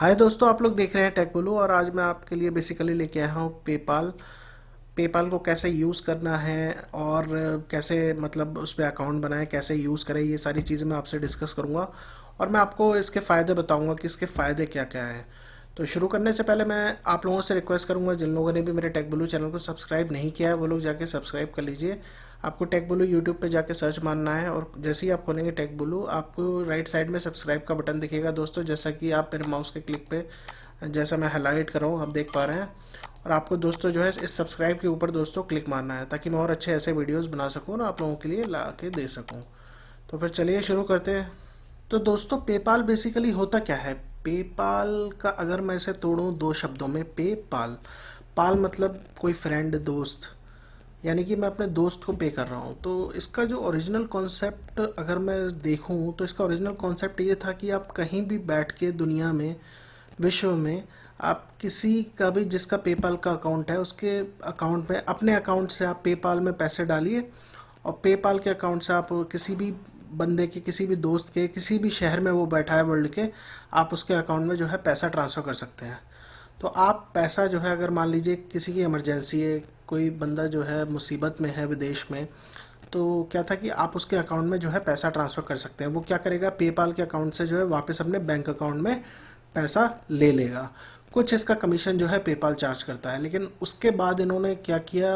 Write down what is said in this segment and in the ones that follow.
हाय दोस्तों, आप लोग देख रहे हैं टेक गुलू और आज मैं आपके लिए बेसिकली लेके आया हूँ पेपाल। पेपाल को कैसे यूज़ करना है और कैसे मतलब उस पर अकाउंट बनाएं, कैसे यूज़ करें, ये सारी चीज़ें मैं आपसे डिस्कस करूँगा। और मैं आपको इसके फ़ायदे बताऊँगा कि इसके फ़ायदे क्या क्या हैं। तो शुरू करने से पहले मैं आप लोगों से रिक्वेस्ट करूंगा, जिन लोगों ने भी मेरे टेक ब्लू चैनल को सब्सक्राइब नहीं किया है वो लोग जाके सब्सक्राइब कर लीजिए। आपको टेक ब्लू यूट्यूब पे जाके सर्च मारना है और जैसे ही आप खोलेंगे टेक ब्लू, आपको राइट साइड में सब्सक्राइब का बटन दिखेगा दोस्तों, जैसा कि आप मेरे माउस के क्लिक पे जैसा मैं हाईलाइट कर रहा हूँ आप देख पा रहे हैं। और आपको दोस्तों जो है इस सब्सक्राइब के ऊपर दोस्तों क्लिक मारना है ताकि मैं और अच्छे ऐसे वीडियोज़ बना सकूँ ना, आप लोगों के लिए ला के दे सकूँ। तो फिर चलिए शुरू करते हैं। तो दोस्तों पेपाल बेसिकली होता क्या है? पेपाल का अगर मैं इसे तोड़ूं दो शब्दों में, पेपाल, पाल मतलब कोई फ्रेंड, दोस्त, यानी कि मैं अपने दोस्त को पे कर रहा हूँ। तो इसका जो ओरिजिनल कॉन्सेप्ट अगर मैं देखूँ तो इसका ओरिजिनल कॉन्सेप्ट ये था कि आप कहीं भी बैठ के दुनिया में, विश्व में, आप किसी का भी जिसका पेपाल का अकाउंट है उसके अकाउंट में, अपने अकाउंट से आप पेपाल में पैसे डालिए और पेपाल के अकाउंट से आप किसी भी बंदे के, किसी भी दोस्त के, किसी भी शहर में वो बैठा है वर्ल्ड के, आप उसके अकाउंट में जो है पैसा ट्रांसफ़र कर सकते हैं। तो आप पैसा जो है, अगर मान लीजिए किसी की इमरजेंसी है, कोई बंदा जो है मुसीबत में है विदेश में, तो क्या था कि आप उसके अकाउंट में जो है पैसा ट्रांसफ़र कर सकते हैं। वो क्या करेगा, पेपाल के अकाउंट से जो है वापस अपने बैंक अकाउंट में पैसा ले लेगा। कुछ इसका कमीशन जो है पेपाल चार्ज करता है, लेकिन उसके बाद इन्होंने क्या किया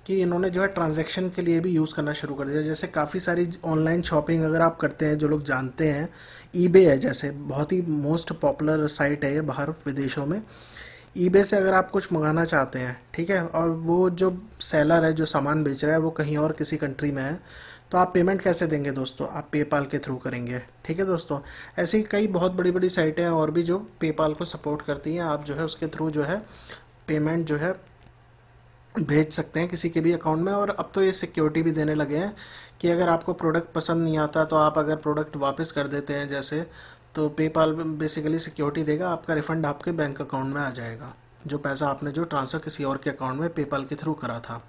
कि इन्होंने जो है ट्रांजैक्शन के लिए भी यूज़ करना शुरू कर दिया। जैसे काफ़ी सारी ऑनलाइन शॉपिंग अगर आप करते हैं, जो लोग जानते हैं, ईबे है जैसे, बहुत ही मोस्ट पॉपुलर साइट है ये बाहर विदेशों में। ईबे से अगर आप कुछ मंगाना चाहते हैं, ठीक है, और वो जो सेलर है जो सामान बेच रहा है वो कहीं और किसी कंट्री में है, तो आप पेमेंट कैसे देंगे दोस्तों? आप पेपाल के थ्रू करेंगे। ठीक है दोस्तों, ऐसी कई बहुत बड़ी बड़ी साइटें हैं और भी जो पेपाल को सपोर्ट करती हैं। आप जो है उसके थ्रू जो है पेमेंट जो है भेज सकते हैं किसी के भी अकाउंट में। और अब तो ये सिक्योरिटी भी देने लगे हैं कि अगर आपको प्रोडक्ट पसंद नहीं आता तो आप अगर प्रोडक्ट वापस कर देते हैं जैसे, तो पेपाल बेसिकली सिक्योरिटी देगा, आपका रिफ़ंड आपके बैंक अकाउंट में आ जाएगा, जो पैसा आपने जो ट्रांसफ़र किसी और के अकाउंट में पेपाल के थ्रू करा था।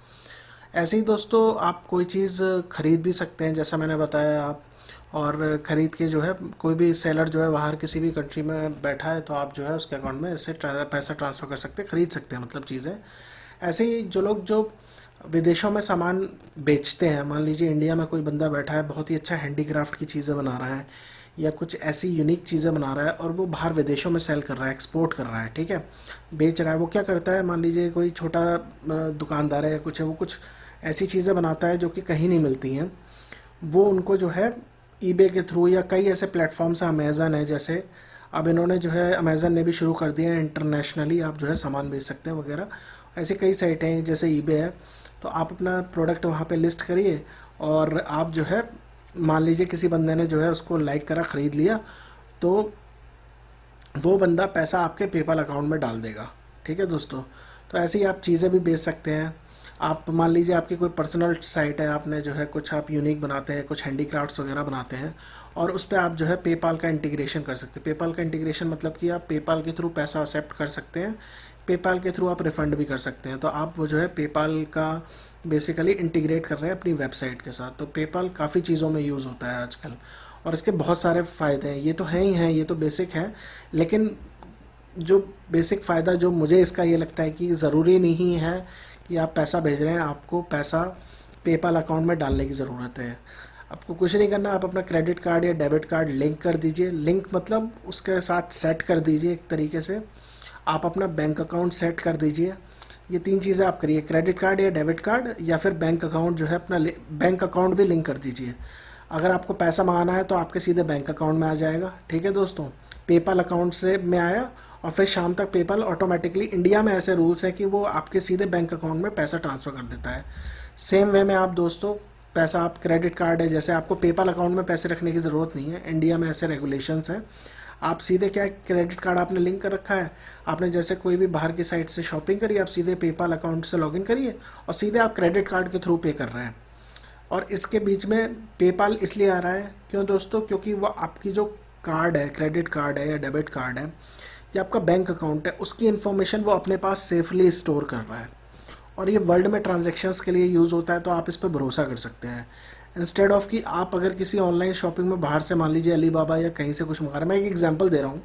ऐसे ही दोस्तों आप कोई चीज़ खरीद भी सकते हैं जैसा मैंने बताया आप, और ख़रीद के जो है कोई भी सेलर जो है बाहर किसी भी कंट्री में बैठा है तो आप जो है उसके अकाउंट में इससे पैसा ट्रांसफ़र कर सकते हैं, ख़रीद सकते हैं मतलब चीज़ें। ऐसे ही जो लोग जो विदेशों में सामान बेचते हैं, मान लीजिए इंडिया में कोई बंदा बैठा है बहुत ही अच्छा हैंडीक्राफ्ट की चीज़ें बना रहा है या कुछ ऐसी यूनिक चीज़ें बना रहा है और वो बाहर विदेशों में सेल कर रहा है, एक्सपोर्ट कर रहा है, ठीक है, बेच रहा है। वो क्या करता है, मान लीजिए कोई छोटा दुकानदार है या कुछ है, वो कुछ ऐसी चीज़ें बनाता है जो कि कहीं नहीं मिलती हैं, वो उनको जो है ईबे के थ्रू या कई ऐसे प्लेटफॉर्म्स हैं, अमेज़न है जैसे, अब इन्होंने जो है अमेज़न ने भी शुरू कर दिया है इंटरनेशनली आप जो है सामान बेच सकते हैं वगैरह। ऐसी कई साइटें हैं जैसे ईबे है, तो आप अपना प्रोडक्ट वहाँ पे लिस्ट करिए और आप जो है, मान लीजिए किसी बंदे ने जो है उसको लाइक करा, ख़रीद लिया, तो वो बंदा पैसा आपके पेपाल अकाउंट में डाल देगा। ठीक है दोस्तों, तो ऐसे ही आप चीज़ें भी बेच सकते हैं। आप मान लीजिए आपकी कोई पर्सनल साइट है, आपने जो है कुछ आप यूनिक बनाते हैं, कुछ हैंडीक्राफ्ट्स वगैरह बनाते हैं और उस पर आप जो है पेपाल का इंटीग्रेशन कर सकते हैं। पेपाल का इंटीग्रेशन मतलब कि आप पेपाल के थ्रू पैसा एक्सेप्ट कर सकते हैं, पेपाल के थ्रू आप रिफ़ंड भी कर सकते हैं। तो आप वो जो है पेपाल का बेसिकली इंटीग्रेट कर रहे हैं अपनी वेबसाइट के साथ। तो पेपाल काफ़ी चीज़ों में यूज़ होता है आजकल और इसके बहुत सारे फ़ायदे हैं। ये तो हैं ही हैं, ये तो बेसिक है, लेकिन जो बेसिक फ़ायदा जो मुझे इसका ये लगता है कि ज़रूरी नहीं है कि आप पैसा भेज रहे हैं, आपको पैसा पेपाल अकाउंट में डालने की ज़रूरत है। आपको कुछ नहीं करना, आप अपना क्रेडिट कार्ड या डेबिट कार्ड लिंक कर दीजिए। लिंक मतलब उसके साथ सेट कर दीजिए एक तरीके से, आप अपना बैंक अकाउंट सेट कर दीजिए। ये तीन चीज़ें आप करिए, क्रेडिट कार्ड या डेबिट कार्ड या फिर बैंक अकाउंट जो है अपना बैंक अकाउंट भी लिंक कर दीजिए। अगर आपको पैसा मंगाना है तो आपके सीधे बैंक अकाउंट में आ जाएगा। ठीक है दोस्तों, पेपाल अकाउंट से में आया और फिर शाम तक पेपाल ऑटोमेटिकली, इंडिया में ऐसे रूल्स हैं कि वो आपके सीधे बैंक अकाउंट में पैसा ट्रांसफ़र कर देता है। सेम वे में आप दोस्तों पैसा, आप क्रेडिट कार्ड है जैसे, आपको पेपाल अकाउंट में पैसे रखने की ज़रूरत नहीं है, इंडिया में ऐसे रेगुलेशंस हैं। आप सीधे क्या, क्रेडिट कार्ड आपने लिंक कर रखा है, आपने जैसे कोई भी बाहर की साइट से शॉपिंग करी, आप सीधे पेपाल अकाउंट से लॉगिन करिए और सीधे आप क्रेडिट कार्ड के थ्रू पे कर रहे हैं। और इसके बीच में पेपाल इसलिए आ रहा है क्यों दोस्तों, क्योंकि वो आपकी जो कार्ड है, क्रेडिट कार्ड है या डेबिट कार्ड है या आपका बैंक अकाउंट है, उसकी इन्फॉर्मेशन वो अपने पास सेफली स्टोर कर रहा है और ये वर्ल्ड में ट्रांजैक्शंस के लिए यूज़ होता है। तो आप इस पर भरोसा कर सकते हैं, इंस्टेड ऑफ कि आप अगर किसी ऑनलाइन शॉपिंग में बाहर से मान लीजिए अली बाबा या कहीं से कुछ मंगा रहे हैं। मैं एक एग्जांपल दे रहा हूँ,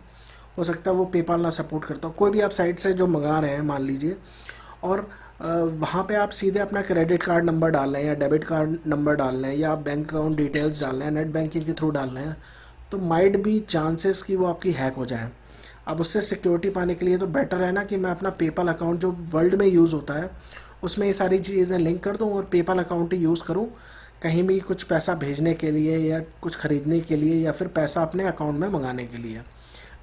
हो सकता है वो पेपाल ना सपोर्ट करता हो। कोई भी आप साइट से जो मंगा रहे हैं मान लीजिए, और वहाँ पे आप सीधे अपना क्रेडिट कार्ड नंबर डाल रहे हैं या डेबिट कार्ड नंबर डाल रहे हैं या आप बैंक अकाउंट डिटेल्स डाल रहे हैं, नेट बैंकिंग के थ्रू डाल रहे हैं, तो माइट भी चांसेस कि वो आपकी हैक हो जाए। अब उससे सिक्योरिटी पाने के लिए तो बेटर है ना कि मैं अपना पेपाल अकाउंट जो वर्ल्ड में यूज़ होता है उसमें ये सारी चीज़ें लिंक कर दूँ और पेपाल अकाउंट ही यूज़ करूँ कहीं भी कुछ पैसा भेजने के लिए या कुछ ख़रीदने के लिए या फिर पैसा अपने अकाउंट में मंगाने के लिए।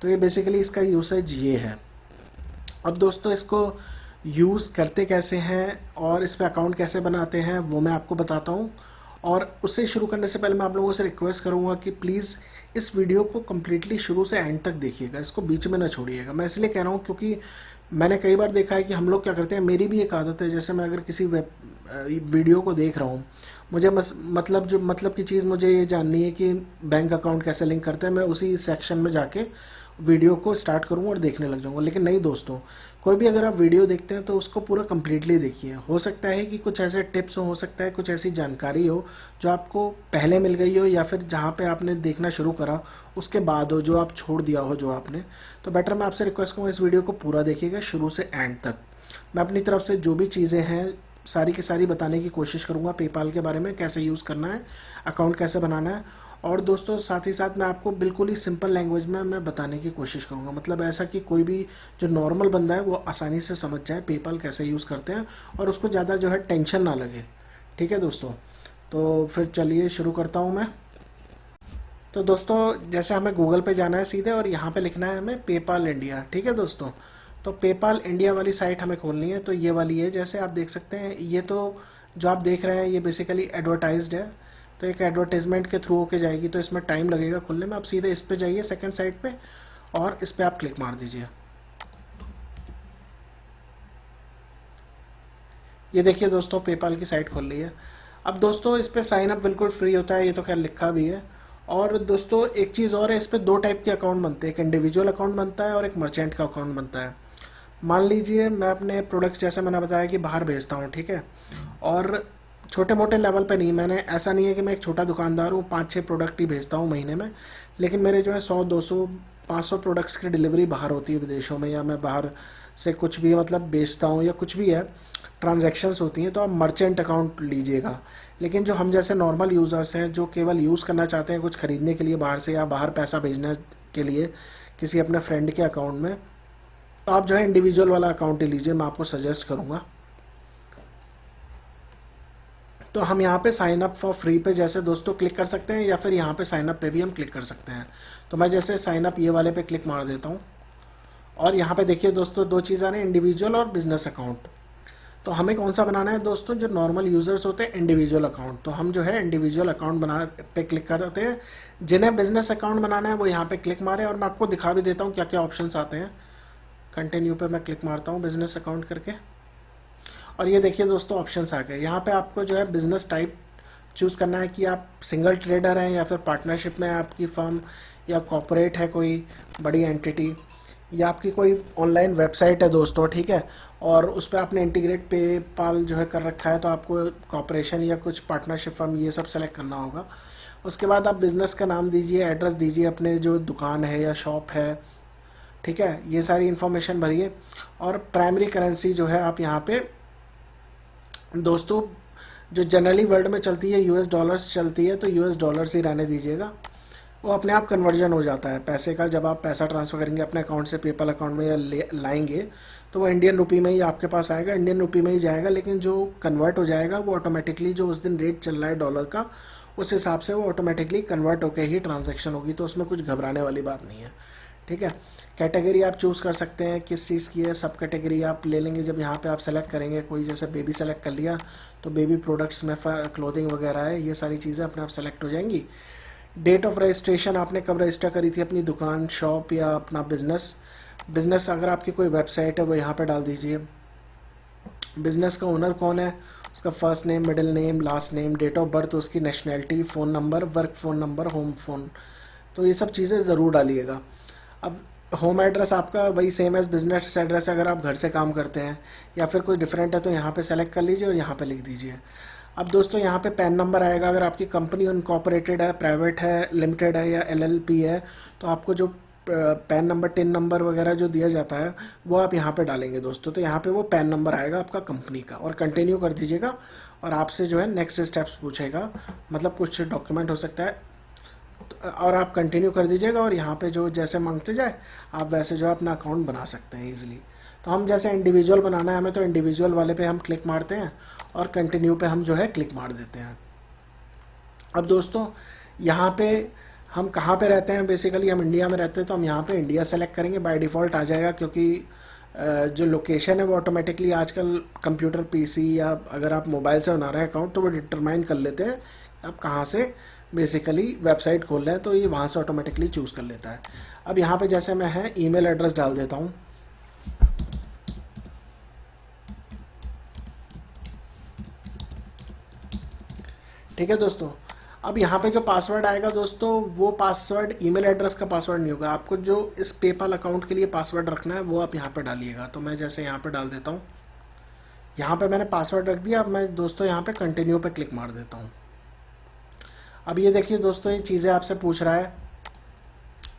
तो ये बेसिकली इसका यूसेज ये है। अब दोस्तों इसको यूज़ करते कैसे हैं और इस पे अकाउंट कैसे बनाते हैं वो मैं आपको बताता हूँ। और उससे शुरू करने से पहले मैं आप लोगों से रिक्वेस्ट करूँगा कि प्लीज़ इस वीडियो को कम्प्लीटली शुरू से एंड तक देखिएगा, इसको बीच में ना छोड़िएगा। मैं इसलिए कह रहा हूँ क्योंकि मैंने कई बार देखा है कि हम लोग क्या करते हैं, मेरी भी एक आदत है, जैसे मैं अगर किसी वीडियो को देख रहा हूँ, मुझे मतलब की चीज़ मुझे ये जाननी है कि बैंक अकाउंट कैसे लिंक करते हैं, मैं उसी सेक्शन में जाके वीडियो को स्टार्ट करूँ और देखने लग जाऊँगा। लेकिन नहीं दोस्तों, कोई भी अगर आप वीडियो देखते हैं तो उसको पूरा कम्प्लीटली देखिए। हो सकता है कि कुछ ऐसे टिप्स हो सकता है कुछ ऐसी जानकारी हो जो आपको पहले मिल गई हो या फिर जहाँ पे आपने देखना शुरू करा उसके बाद हो, जो आप छोड़ दिया हो जो आपने। तो बेटर मैं आपसे रिक्वेस्ट करूँगा इस वीडियो को पूरा देखिएगा शुरू से एंड तक। मैं अपनी तरफ से जो भी चीज़ें हैं सारी की सारी बताने की कोशिश करूँगा, पेपाल के बारे में कैसे यूज़ करना है, अकाउंट कैसे बनाना है। और दोस्तों साथ ही साथ मैं आपको बिल्कुल ही सिंपल लैंग्वेज में मैं बताने की कोशिश करूँगा, मतलब ऐसा कि कोई भी जो नॉर्मल बंदा है वो आसानी से समझ जाए पेपाल कैसे यूज़ करते हैं और उसको ज़्यादा जो है टेंशन ना लगे। ठीक है दोस्तों, तो फिर चलिए शुरू करता हूँ मैं। तो दोस्तों जैसे हमें गूगल पे जाना है सीधे और यहाँ पे लिखना है हमें पेपाल इंडिया। ठीक है दोस्तों, तो पेपाल इंडिया वाली साइट हमें खोलनी है। तो ये वाली है, जैसे आप देख सकते हैं, ये तो जो आप देख रहे हैं ये बेसिकली एडवर्टाइज्ड है, तो एक एडवर्टाइजमेंट के थ्रू होके जाएगी, तो इसमें टाइम लगेगा खुलने में। आप सीधे इस पे जाइए सेकंड साइट पे और इस पे आप क्लिक मार दीजिए। ये देखिए दोस्तों पेपाल की साइट खोल ली है। अब दोस्तों इस पे साइन अप बिल्कुल फ्री होता है, ये तो खैर लिखा भी है। और दोस्तों एक चीज़ और है, इस पे दो टाइप के अकाउंट बनते हैं, एक इंडिविजुअल अकाउंट बनता है और एक मर्चेंट का अकाउंट बनता है। मान लीजिए मैं अपने प्रोडक्ट्स जैसे मैंने बताया कि बाहर भेजता हूँ, ठीक है, और छोटे मोटे लेवल पे नहीं, मैंने ऐसा नहीं है कि मैं एक छोटा दुकानदार हूँ 5-6 प्रोडक्ट ही भेजता हूँ महीने में, लेकिन मेरे जो है 100-200-500 प्रोडक्ट्स की डिलीवरी बाहर होती है विदेशों में, या मैं बाहर से कुछ भी मतलब बेचता हूँ या कुछ भी है ट्रांजैक्शंस होती हैं, तो आप मर्चेंट अकाउंट लीजिएगा। लेकिन जो हम जैसे नॉर्मल यूज़र्स हैं जो केवल यूज़ करना चाहते हैं कुछ ख़रीदने के लिए बाहर से या बाहर पैसा भेजने के लिए किसी अपने फ्रेंड के अकाउंट में, तो आप जो है इंडिविजुअल वाला अकाउंट ही लीजिए, मैं आपको सजेस्ट करूँगा। तो हम यहाँ पे साइन अप फॉर फ्री पे जैसे दोस्तों क्लिक कर सकते हैं या फिर यहाँ पे साइन अप पे भी हम क्लिक कर सकते हैं। तो मैं जैसे साइन अप ये वाले पे क्लिक मार देता हूँ और यहाँ पे देखिए दोस्तों दो चीज़ आ रही हैं, इंडिविजुअल और बिजनेस अकाउंट। तो हमें कौन सा बनाना है दोस्तों, जो नॉर्मल यूज़र्स होते हैं इंडिविजुअल अकाउंट, तो हम जो है इंडिविजुअल अकाउंट बना पे क्लिक कर देते हैं। जिन्हें बिजनेस अकाउंट बनाना है वो यहाँ पे क्लिक मारें और मैं आपको दिखा भी देता हूँ क्या क्या ऑप्शंस आते हैं। कंटिन्यू पे मैं क्लिक मारता हूँ बिजनेस अकाउंट करके और ये देखिए दोस्तों ऑप्शंस आ गए। यहाँ पे आपको जो है बिजनेस टाइप चूज़ करना है कि आप सिंगल ट्रेडर हैं या फिर पार्टनरशिप में है आपकी फर्म, या कॉर्पोरेट है कोई बड़ी एंटिटी, या आपकी कोई ऑनलाइन वेबसाइट है दोस्तों, ठीक है, और उस पर आपने इंटीग्रेट पेपाल जो है कर रखा है, तो आपको कॉर्पोरेशन या कुछ पार्टनरशिप फर्म ये सब सेलेक्ट करना होगा। उसके बाद आप बिज़नेस का नाम दीजिए, एड्रेस दीजिए अपने जो दुकान है या शॉप है, ठीक है, ये सारी इन्फॉर्मेशन भरिए। और प्राइमरी करेंसी जो है आप यहाँ पे दोस्तों जो जनरली वर्ल्ड में चलती है यूएस डॉलर्स चलती है, तो यूएस डॉलर्स ही रहने दीजिएगा, वो अपने आप कन्वर्जन हो जाता है पैसे का। जब आप पैसा ट्रांसफ़र करेंगे अपने अकाउंट से पेपल अकाउंट में या लाएंगे तो वो इंडियन रुपी में ही आपके पास आएगा, इंडियन रुपी में ही जाएगा, लेकिन जो कन्वर्ट हो जाएगा वो ऑटोमेटिकली जो उस दिन रेट चल रहा है डॉलर का उस हिसाब से वो ऑटोमेटिकली कन्वर्ट होकर ही ट्रांजैक्शन होगी, तो उसमें कुछ घबराने वाली बात नहीं है। ठीक है, कैटेगरी आप चूज़ कर सकते हैं किस चीज़ की है, सब कैटेगरी आप ले लेंगे जब यहाँ पे आप सेलेक्ट करेंगे। कोई जैसे बेबी सेलेक्ट कर लिया तो बेबी प्रोडक्ट्स में क्लोथिंग वगैरह है, ये सारी चीज़ें अपने आप सेलेक्ट हो जाएंगी। डेट ऑफ रजिस्ट्रेशन आपने कब रजिस्टर करी थी अपनी दुकान, शॉप या अपना बिज़नेस अगर आपकी कोई वेबसाइट है वो यहाँ पे डाल दीजिए। बिज़नेस का ओनर कौन है, उसका first name, middle name, last name, date of birth, उसकी nationality, phone number, work phone number, home phone, तो ये सब चीज़ें ज़रूर डालिएगा। अब होम एड्रेस आपका वही सेम एज़ बिजनेस एड्रेस है, अगर आप घर से काम करते हैं या फिर कोई डिफरेंट है तो यहाँ पे सेलेक्ट कर लीजिए और यहाँ पे लिख दीजिए। अब दोस्तों यहाँ पे पैन नंबर आएगा, अगर आपकी कंपनी इनकॉर्पोरेटेड है, प्राइवेट है, लिमिटेड है या एलएलपी है, तो आपको जो पैन नंबर, टिन नंबर वगैरह जो दिया जाता है वो आप यहाँ पे डालेंगे दोस्तों। तो यहाँ पे वो पैन नंबर आएगा आपका कंपनी का, और कंटिन्यू कर दीजिएगा। और आपसे जो है नेक्स्ट स्टेप्स पूछेगा, मतलब कुछ डॉक्यूमेंट हो सकता है, और आप कंटिन्यू कर दीजिएगा। और यहाँ पे जो जैसे मांगते जाए आप वैसे जो है अपना अकाउंट बना सकते हैं ईजिली। तो हम जैसे इंडिविजुअल बनाना है हमें, तो इंडिविजुअल वाले पे हम क्लिक मारते हैं और कंटिन्यू पे हम जो है क्लिक मार देते हैं। अब दोस्तों यहाँ पे हम कहाँ पे रहते हैं, बेसिकली हम इंडिया में रहते हैं, तो हम यहाँ पे इंडिया सेलेक्ट करेंगे। बाय डिफ़ॉल्ट आ जाएगा, क्योंकि जो लोकेशन है वो ऑटोमेटिकली आजकल कंप्यूटर, पीसी, या अगर आप मोबाइल से बना रहे हैं अकाउंट तो वो डिटरमाइन कर लेते हैं आप कहाँ से बेसिकली वेबसाइट खोल रहे हैं, तो ये वहाँ से ऑटोमेटिकली चूज़ कर लेता है। अब यहाँ पे जैसे मैं है ईमेल एड्रेस डाल देता हूँ। ठीक है दोस्तों, अब यहाँ पे जो पासवर्ड आएगा दोस्तों, वो पासवर्ड ईमेल एड्रेस का पासवर्ड नहीं होगा। आपको जो इस पेपाल अकाउंट के लिए पासवर्ड रखना है वो आप यहाँ पे डालिएगा। तो मैं जैसे यहाँ पे डाल देता हूँ, यहाँ पे मैंने पासवर्ड रख दिया। अब मैं दोस्तों यहाँ पे कंटिन्यू पे क्लिक मार देता हूँ। अब ये देखिए दोस्तों, ये चीज़ें आपसे पूछ रहा है,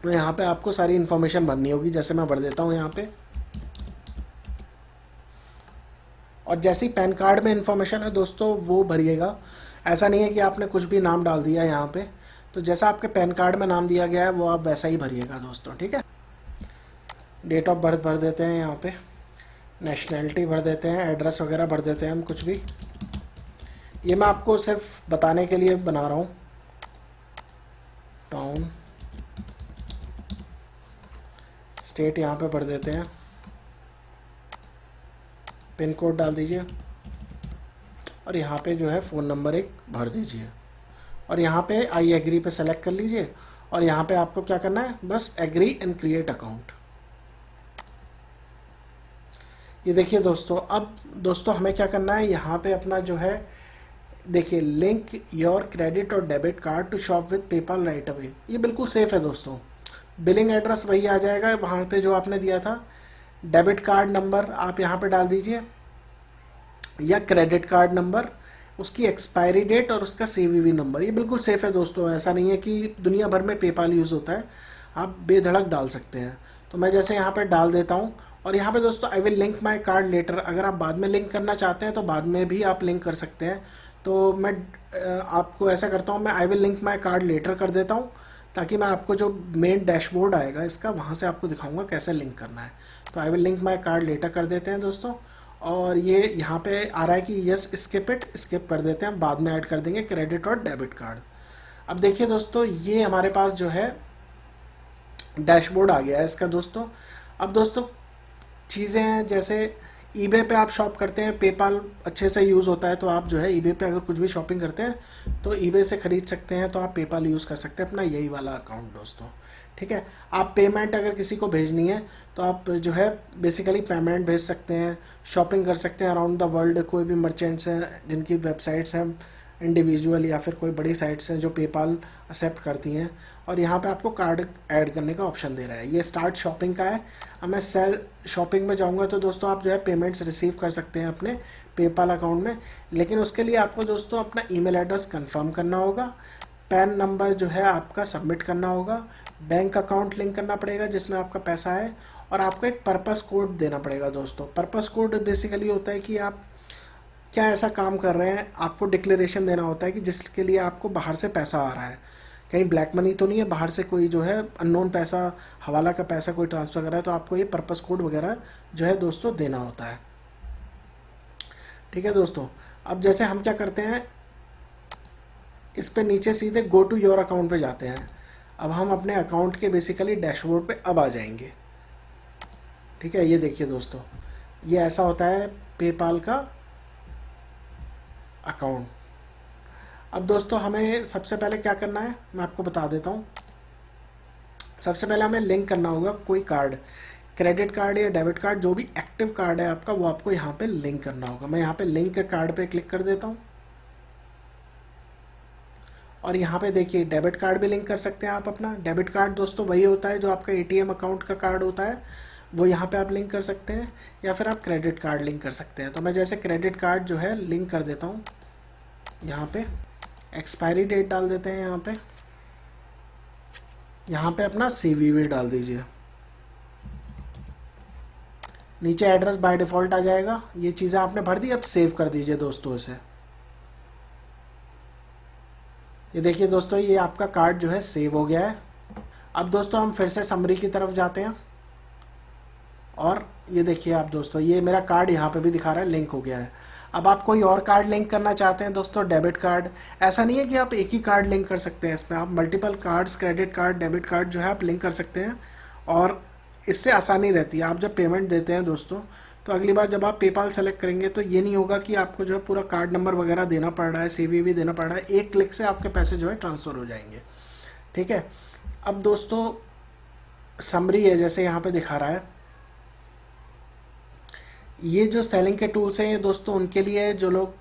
तो यहाँ पे आपको सारी इन्फॉर्मेशन भरनी होगी। जैसे मैं भर देता हूँ यहाँ पे, और जैसे ही पैन कार्ड में इन्फॉर्मेशन है दोस्तों वो भरिएगा। ऐसा नहीं है कि आपने कुछ भी नाम डाल दिया यहाँ पे, तो जैसा आपके पैन कार्ड में नाम दिया गया है वो आप वैसा ही भरिएगा दोस्तों। ठीक है, डेट ऑफ बर्थ भर देते हैं यहाँ पे, नेशनैलिटी भर देते हैं, एड्रेस वगैरह भर देते हैं हम कुछ भी। ये मैं आपको सिर्फ बताने के लिए बना रहा हूँ। टाउन, स्टेट यहाँ पे भर देते हैं, पिन कोड डाल दीजिए, और यहाँ पे जो है फ़ोन नंबर एक भर दीजिए, और यहाँ पे आई एग्री पे सेलेक्ट कर लीजिए। और यहाँ पे आपको क्या करना है, बस एग्री एंड क्रिएट अकाउंट। ये देखिए दोस्तों, अब दोस्तों हमें क्या करना है, यहाँ पे अपना जो है देखिए, लिंक योर क्रेडिट और debit card to shop with PayPal right away. ये बिल्कुल सेफ़ है दोस्तों। बिलिंग एड्रेस वही आ जाएगा वहाँ पे जो आपने दिया था। डेबिट कार्ड नंबर आप यहाँ पे डाल दीजिए, या क्रेडिट कार्ड नंबर, उसकी एक्सपायरी डेट और उसका सीवीवी नंबर। ये बिल्कुल सेफ़ है दोस्तों। ऐसा नहीं है कि दुनिया भर में पेपाल यूज़ होता है, आप बेधड़क डाल सकते हैं। तो मैं जैसे यहाँ पे डाल देता हूँ, और यहाँ पे दोस्तों I will link my card later, अगर आप बाद में लिंक करना चाहते हैं तो बाद में भी आप लिंक कर सकते हैं। तो मैं आपको ऐसा करता हूँ, मैं I will link my card later कर देता हूँ, ताकि मैं आपको जो मेन डैशबोर्ड आएगा इसका वहाँ से आपको दिखाऊंगा कैसे लिंक करना है। तो I will link my card later कर देते हैं दोस्तों, और ये यहाँ पे आ रहा है कि यस स्किप इट, स्किप कर देते हैं, हम बाद में ऐड कर देंगे क्रेडिट और डेबिट कार्ड। अब देखिए दोस्तों, ये हमारे पास जो है डैशबोर्ड आ गया है इसका दोस्तों। अब दोस्तों चीज़ें हैं, जैसे ईबे पे आप शॉप करते हैं, पेपाल अच्छे से यूज़ होता है, तो आप जो है ईबे पे अगर कुछ भी शॉपिंग करते हैं तो ईबे से ख़रीद सकते हैं, तो आप पेपाल यूज़ कर सकते हैं अपना यही वाला अकाउंट दोस्तों। ठीक है, आप पेमेंट अगर किसी को भेजनी है तो आप जो है बेसिकली पेमेंट भेज सकते हैं, शॉपिंग कर सकते हैं अराउंड द वर्ल्ड। कोई भी मर्चेंट्स हैं जिनकी वेबसाइट्स हैं इंडिविजुअल, या फिर कोई बड़ी साइट्स हैं जो पेपाल एक्सेप्ट करती हैं, और यहाँ पे आपको कार्ड ऐड करने का ऑप्शन दे रहा है। ये स्टार्ट शॉपिंग का है। अब मैं सेल शॉपिंग में जाऊँगा तो दोस्तों आप जो है पेमेंट्स रिसीव कर सकते हैं अपने पेपाल अकाउंट में, लेकिन उसके लिए आपको दोस्तों अपना ईमेल एड्रेस कंफर्म करना होगा, पैन नंबर जो है आपका सबमिट करना होगा, बैंक अकाउंट लिंक करना पड़ेगा जिसमें आपका पैसा है, और आपको एक पर्पस कोड देना पड़ेगा दोस्तों। पर्पस कोड बेसिकली होता है कि आप क्या ऐसा काम कर रहे हैं, आपको डिक्लेरेशन देना होता है कि जिसके लिए आपको बाहर से पैसा आ रहा है, कहीं ब्लैक मनी तो नहीं है, बाहर से कोई जो है अननोन पैसा, हवाला का पैसा कोई ट्रांसफ़र कर रहा है, तो आपको ये पर्पस कोड वगैरह जो है दोस्तों देना होता है। ठीक है दोस्तों, अब जैसे हम क्या करते हैं, इस पे नीचे सीधे गो टू योर अकाउंट पे जाते हैं। अब हम अपने अकाउंट के बेसिकली डैशबोर्ड पे अब आ जाएंगे। ठीक है, ये देखिए दोस्तों, ये ऐसा होता है पेपाल का अकाउंट। अब दोस्तों हमें सबसे पहले क्या करना है मैं आपको बता देता हूँ। सबसे पहले हमें लिंक करना होगा कोई कार्ड, क्रेडिट कार्ड या डेबिट कार्ड, जो भी एक्टिव कार्ड है आपका वो आपको यहाँ पे लिंक करना होगा। मैं यहाँ पे लिंक कार्ड पे क्लिक कर देता हूँ, और यहाँ पे देखिए डेबिट कार्ड भी लिंक कर सकते हैं आप अपना। डेबिट कार्ड दोस्तों वही होता है जो आपका एटीएम अकाउंट का कार्ड होता है, वो यहाँ पे आप लिंक कर सकते हैं, या फिर आप क्रेडिट कार्ड लिंक कर सकते हैं। तो मैं जैसे क्रेडिट कार्ड जो है लिंक कर देता हूँ, यहाँ पे एक्सपायरी डेट डाल देते हैं यहाँ पे, यहाँ पे अपना CVV डाल दीजिए। नीचे एड्रेस बाय डिफ़ॉल्ट आ जाएगा। ये चीज़ें आपने भर दी, अब सेव कर दीजिए दोस्तों इसे। ये देखिए दोस्तों, ये आपका कार्ड जो है सेव हो गया है। अब दोस्तों हम फिर से समरी की तरफ जाते हैं और ये देखिए आप दोस्तों, ये मेरा कार्ड यहाँ पे भी दिखा रहा है लिंक हो गया है। अब आप कोई और कार्ड लिंक करना चाहते हैं दोस्तों, डेबिट कार्ड, ऐसा नहीं है कि आप एक ही कार्ड लिंक कर सकते हैं, इसमें आप multiple cards, credit card, debit card जो है आप लिंक कर सकते हैं और इससे आसानी रहती है। आप जब पेमेंट देते हैं दोस्तों, तो अगली बार जब आप पेपाल सेलेक्ट करेंगे तो ये नहीं होगा कि आपको जो है पूरा कार्ड नंबर वगैरह देना पड़ रहा है, CVV देना पड़ रहा है। एक क्लिक से आपके पैसे जो है ट्रांसफ़र हो जाएंगे। ठीक है। अब दोस्तों समरी है, जैसे यहाँ पे दिखा रहा है, ये जो सेलिंग के टूल्स हैं ये दोस्तों उनके लिए है जो लोग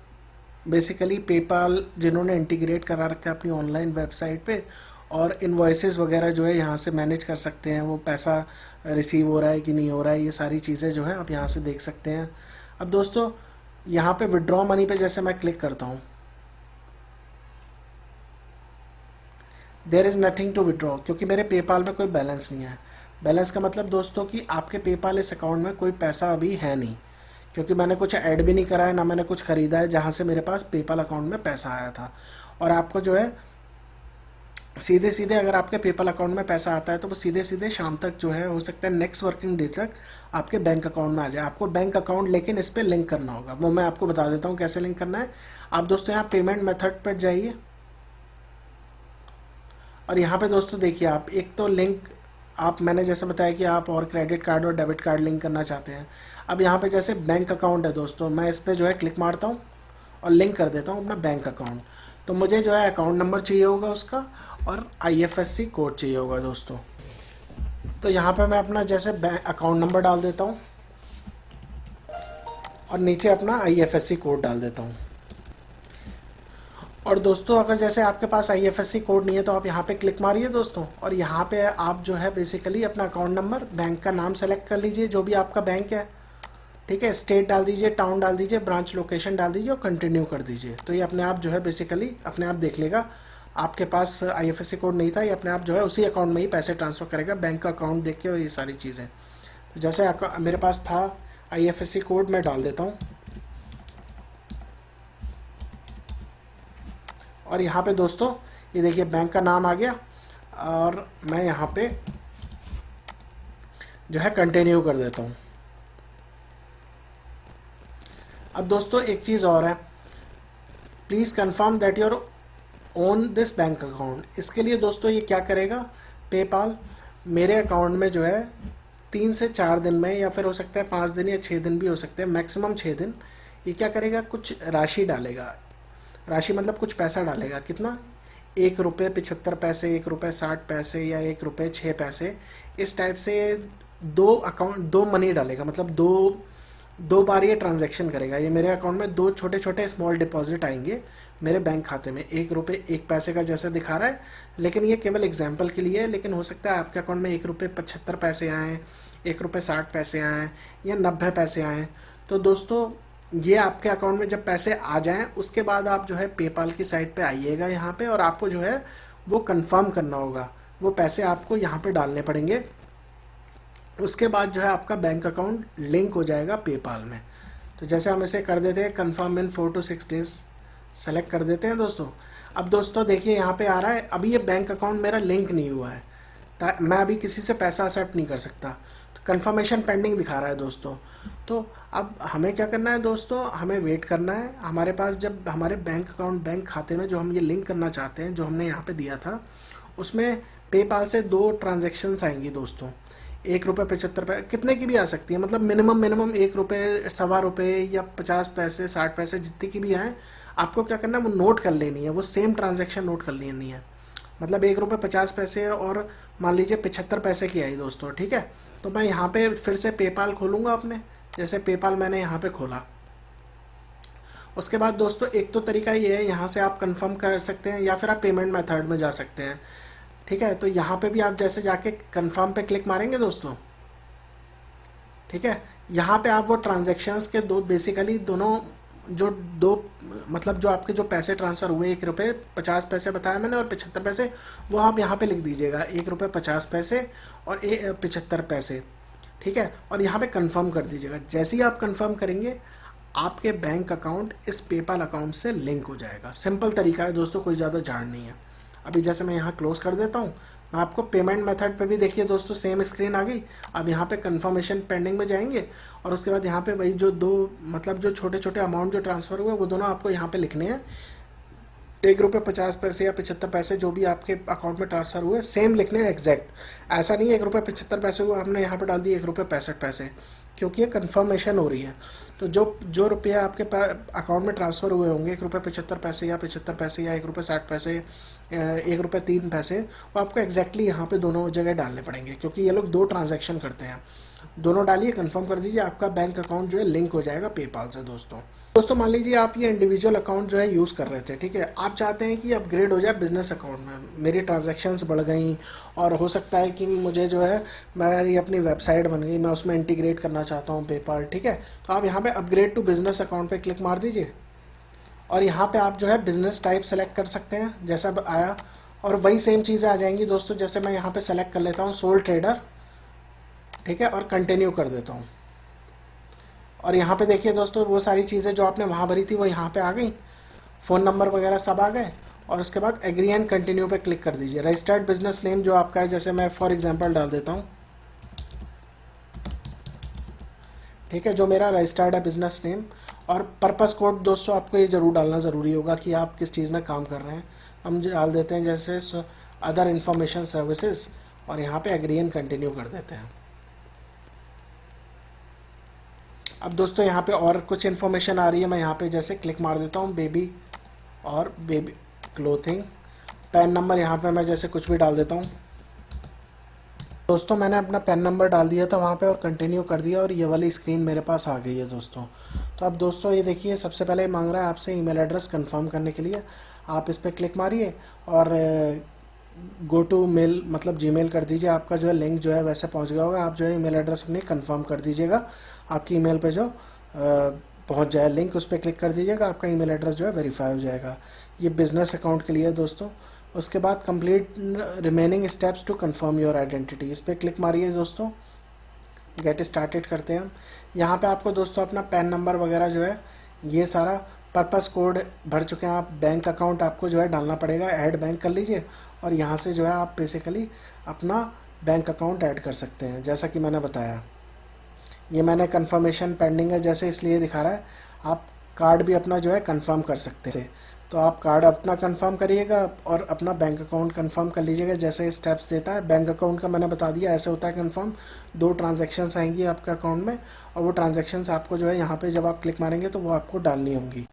बेसिकली पेपाल जिन्होंने इंटीग्रेट करा रखा है अपनी ऑनलाइन वेबसाइट पे, और इनवॉइसेस वगैरह जो है यहाँ से मैनेज कर सकते हैं, वो पैसा रिसीव हो रहा है कि नहीं हो रहा है, ये सारी चीज़ें जो है आप यहाँ से देख सकते हैं। अब दोस्तों यहाँ पे विड्रॉ मनी पे जैसे मैं क्लिक करता हूँ, there is nothing to withdraw, क्योंकि मेरे पेपाल में कोई बैलेंस नहीं है। बैलेंस का मतलब दोस्तों कि आपके पेपाल इस अकाउंट में कोई पैसा अभी है नहीं, क्योंकि मैंने कुछ ऐड भी नहीं करा है, ना मैंने कुछ ख़रीदा है जहाँ से मेरे पास पेपाल अकाउंट में पैसा आया था। और आपको जो है सीधे सीधे अगर आपके पेपाल अकाउंट में पैसा आता है तो वो सीधे सीधे शाम तक जो है, हो सकता है नेक्स्ट वर्किंग डे तक आपके बैंक अकाउंट में आ जाए। आपको बैंक अकाउंट लेकिन इस पर लिंक करना होगा, वो मैं आपको बता देता हूँ कैसे लिंक करना है। आप दोस्तों यहाँ पेमेंट मेथड पर जाइए और यहाँ पे दोस्तों देखिए, आप एक तो लिंक, आप मैंने जैसे बताया कि आप और क्रेडिट कार्ड और डेबिट कार्ड लिंक करना चाहते हैं। अब यहाँ पे जैसे बैंक अकाउंट है दोस्तों, मैं इस पर जो है क्लिक मारता हूँ और लिंक कर देता हूँ अपना बैंक अकाउंट। तो मुझे जो है अकाउंट नंबर चाहिए होगा उसका और IFSC कोड चाहिए होगा दोस्तों। तो यहाँ पे मैं अपना जैसे बैंक अकाउंट नंबर डाल देता हूँ और नीचे अपना IFSC कोड डाल देता हूँ। और दोस्तों अगर जैसे आपके पास IFSC कोड नहीं है तो आप यहाँ पे क्लिक मारिए दोस्तों, और यहाँ पे आप जो है बेसिकली अपना अकाउंट नंबर, बैंक का नाम सेलेक्ट कर लीजिए जो भी आपका बैंक है। ठीक है, स्टेट डाल दीजिए, टाउन डाल दीजिए, ब्रांच लोकेशन डाल दीजिए और कंटिन्यू कर दीजिए। तो ये अपने आप जो है बेसिकली अपने आप देख लेगा, आपके पास IFSC कोड नहीं था, ये अपने आप जो है उसी अकाउंट में ही पैसे ट्रांसफ़र करेगा, बैंक का अकाउंट देख के और ये सारी चीज़ें। तो जैसे मेरे पास था IFSC कोड, मैं डाल देता हूँ और यहाँ पे दोस्तों ये देखिए बैंक का नाम आ गया और मैं यहाँ पे जो है कंटिन्यू कर देता हूँ। अब दोस्तों एक चीज़ और है, please confirm that your own this bank account. इसके लिए दोस्तों ये क्या करेगा, पेपाल मेरे अकाउंट में जो है 3 से 4 दिन में, या फिर हो सकता है 5 दिन या 6 दिन भी हो सकते हैं, मैक्सिमम 6 दिन, ये क्या करेगा, कुछ राशि डालेगा। राशि मतलब कुछ पैसा डालेगा। कितना, 1 रुपये 75 पैसे, 1 रुपये 60 पैसे या 1 रुपये 6 पैसे, इस टाइप से 2 मनी डालेगा। मतलब दो बार ये ट्रांजैक्शन करेगा। ये मेरे अकाउंट में 2 छोटे छोटे स्मॉल डिपॉजिट आएंगे मेरे बैंक खाते में, 1 रुपये 1 पैसे का जैसे दिखा रहा है, लेकिन ये केवल एग्जाम्पल के लिए है। लेकिन हो सकता है आपके अकाउंट में 1 रुपये 75 पैसे आएँ, 1 रुपये 60 पैसे आएँ या 90 पैसे आएँ। तो दोस्तों ये आपके अकाउंट में जब पैसे आ जाएं उसके बाद आप जो है पेपाल की साइट पे आइएगा यहाँ पे, और आपको जो है वो कंफर्म करना होगा, वो पैसे आपको यहाँ पे डालने पड़ेंगे। उसके बाद जो है आपका बैंक अकाउंट लिंक हो जाएगा पेपाल में। तो जैसे हम इसे कर देते हैं confirm in 4 to 6 days, select कर देते हैं दोस्तों। अब दोस्तों देखिए यहाँ पे आ रहा है, अभी ये बैंक अकाउंट मेरा लिंक नहीं हुआ है, मैं अभी किसी से पैसा एक्सेप्ट नहीं कर सकता, तो कंफर्मेशन पेंडिंग दिखा रहा है दोस्तों। तो अब हमें क्या करना है दोस्तों, हमें वेट करना है। हमारे पास जब हमारे बैंक अकाउंट, बैंक खाते में जो हम ये लिंक करना चाहते हैं, जो हमने यहाँ पे दिया था, उसमें पेपाल से 2 ट्रांजेक्शन्स आएंगी दोस्तों, 1 रुपये 75 पैसे, कितने की भी आ सकती है, मतलब मिनिमम 1 रुपये, सवा रुपये या 50 पैसे, 60 पैसे, जितनी की भी आए, आपको क्या करना है वो नोट कर लेनी है, वो सेम ट्रांजेक्शन नोट कर लेनी है। मतलब 1 रुपये 50 पैसे और मान लीजिए 75 पैसे की आई दोस्तों। ठीक है, तो मैं यहाँ पे फिर से पेपाल खोलूँगा अपने, जैसे पेपाल मैंने यहाँ पे खोला। उसके बाद दोस्तों एक तो तरीका ये है, यहाँ से आप कंफर्म कर सकते हैं या फिर आप पेमेंट मेथड में जा सकते हैं। ठीक है, तो यहाँ पे भी आप जैसे जाके कंफर्म पे क्लिक मारेंगे दोस्तों, ठीक है, यहाँ पे आप वो ट्रांजैक्शंस के बेसिकली दोनों जो दो मतलब जो आपके जो पैसे ट्रांसफ़र हुए, 1 रुपये 50 पैसे बताया मैंने और 75 पैसे, वो आप यहाँ पे लिख दीजिएगा, 1 रुपये 50 पैसे और 75 पैसे। ठीक है, और यहाँ पे कंफर्म कर दीजिएगा। जैसे ही आप कंफर्म करेंगे आपके बैंक अकाउंट इस पेपाल अकाउंट से लिंक हो जाएगा। सिंपल तरीका है दोस्तों, कोई ज़्यादा जान नहीं है। अभी जैसे मैं यहाँ क्लोज कर देता हूँ, मैं आपको पेमेंट मेथड पे भी देखिए दोस्तों सेम स्क्रीन आ गई। अब यहाँ पे कंफर्मेशन पेंडिंग में जाएंगे और उसके बाद यहाँ पे वही जो दो मतलब जो छोटे छोटे अमाउंट जो ट्रांसफ़र हुए वो दोनों आपको यहाँ पे लिखने हैं। 1 रुपये 50 पैसे या 75 पैसे जो भी आपके अकाउंट में ट्रांसफ़र हुए सेम लिखने हैं एग्जैक्ट। ऐसा नहीं है 1 रुपये 75 पैसे को हमने यहाँ पे डाल दिए 1 रुपये 65 पैसे, क्योंकि ये कंफर्मेशन हो रही है। तो जो जो रुपये आपके अकाउंट में ट्रांसफ़र हुए होंगे 1 रुपये 75 पैसे या 75 पैसे या 1 रुपये 60 पैसे, 1 रुपये 3 पैसे, वो आपको एग्जैक्टली यहाँ पे दोनों जगह डालने पड़ेंगे, क्योंकि ये लोग दो ट्रांजैक्शन करते हैं। दोनों डालिए, कंफर्म कर दीजिए, आपका बैंक अकाउंट जो है लिंक हो जाएगा पेपाल से। दोस्तों मान लीजिए आप ये इंडिविजुअल अकाउंट जो है यूज़ कर रहे थे, ठीक है, आप चाहते हैं कि अपग्रेड हो जाए बिजनेस अकाउंट में, मेरी ट्रांजैक्शंस बढ़ गई और हो सकता है कि मुझे जो है मेरी अपनी वेबसाइट बन गई, मैं उसमें इंटीग्रेट करना चाहता हूँ पेपाल। ठीक है, तो आप यहाँ पे अपग्रेड टू बिजनेस अकाउंट पे क्लिक मार दीजिए और यहाँ पे आप जो है बिजनेस टाइप सेलेक्ट कर सकते हैं जैसा आया, और वही सेम चीज़ें आ जाएंगी दोस्तों। जैसे मैं यहाँ पे सेलेक्ट कर लेता हूँ सोल ट्रेडर, ठीक है, और कंटिन्यू कर देता हूँ। और यहाँ पे देखिए दोस्तों वो सारी चीज़ें जो आपने वहाँ भरी थी वो यहाँ पे आ गई, फ़ोन नंबर वगैरह सब आ गए। और उसके बाद एग्री एंड कंटिन्यू पे क्लिक कर दीजिए। रजिस्टर्ड बिजनेस नेम जो आपका है, जैसे मैं फॉर एग्जांपल डाल देता हूँ, ठीक है, जो मेरा रजिस्टर्ड है बिजनेस नेम। और पर्पस कोड दोस्तों आपको ये ज़रूर डालना ज़रूरी होगा कि आप किस चीज़ में काम कर रहे हैं। हम डाल देते हैं जैसे अदर इंफॉर्मेशन सर्विसेज, और यहाँ पे एग्री एंड कंटिन्यू कर देते हैं। अब दोस्तों यहाँ पे और कुछ इन्फॉर्मेशन आ रही है, मैं यहाँ पे जैसे क्लिक मार देता हूँ, बेबी और बेबी क्लोथिंग। पैन नंबर यहाँ पे मैं जैसे कुछ भी डाल देता हूँ। दोस्तों मैंने अपना पैन नंबर डाल दिया था वहाँ पे और कंटिन्यू कर दिया, और ये वाली स्क्रीन मेरे पास आ गई है दोस्तों। तो अब दोस्तों ये देखिए सबसे पहले मांग रहा है आपसे ईमेल एड्रेस कंफर्म करने के लिए, आप इस पर क्लिक मारिए और गो टू मेल मतलब जीमेल कर दीजिए। आपका जो है लिंक जो है वैसे पहुंच गया होगा, आप जो है ईमेल एड्रेस अपनी कंफर्म कर दीजिएगा। आपकी ईमेल पे जो पहुंच जाए लिंक, उस पर क्लिक कर दीजिएगा, आपका ईमेल एड्रेस जो है वेरीफाई हो जाएगा। ये बिजनेस अकाउंट के लिए है दोस्तों। उसके बाद complete remaining steps to confirm your identity, इस पर क्लिक मारिए दोस्तों। गेट स्टार्टेड करते हैं हम। यहाँ पे आपको दोस्तों अपना पैन नंबर वगैरह जो है ये सारा, पर्पस कोड भर चुके हैं आप, बैंक अकाउंट आपको जो है डालना पड़ेगा, ऐड बैंक कर लीजिए और यहाँ से जो है आप बेसिकली अपना बैंक अकाउंट ऐड कर सकते हैं जैसा कि मैंने बताया। ये मैंने कंफर्मेशन पेंडिंग है जैसे इसलिए दिखा रहा है। आप कार्ड भी अपना जो है कंफर्म कर सकते हैं, तो आप कार्ड अपना कंफर्म करिएगा और अपना बैंक अकाउंट कंफर्म कर लीजिएगा जैसे स्टेप्स देता है। बैंक अकाउंट का मैंने बता दिया, ऐसे होता है कंफर्म। 2 ट्रांजैक्शंस आएंगी आपके अकाउंट में और वो ट्रांजैक्शंस आपको जो है यहाँ पे जब आप क्लिक मारेंगे तो वो आपको डालनी होंगी।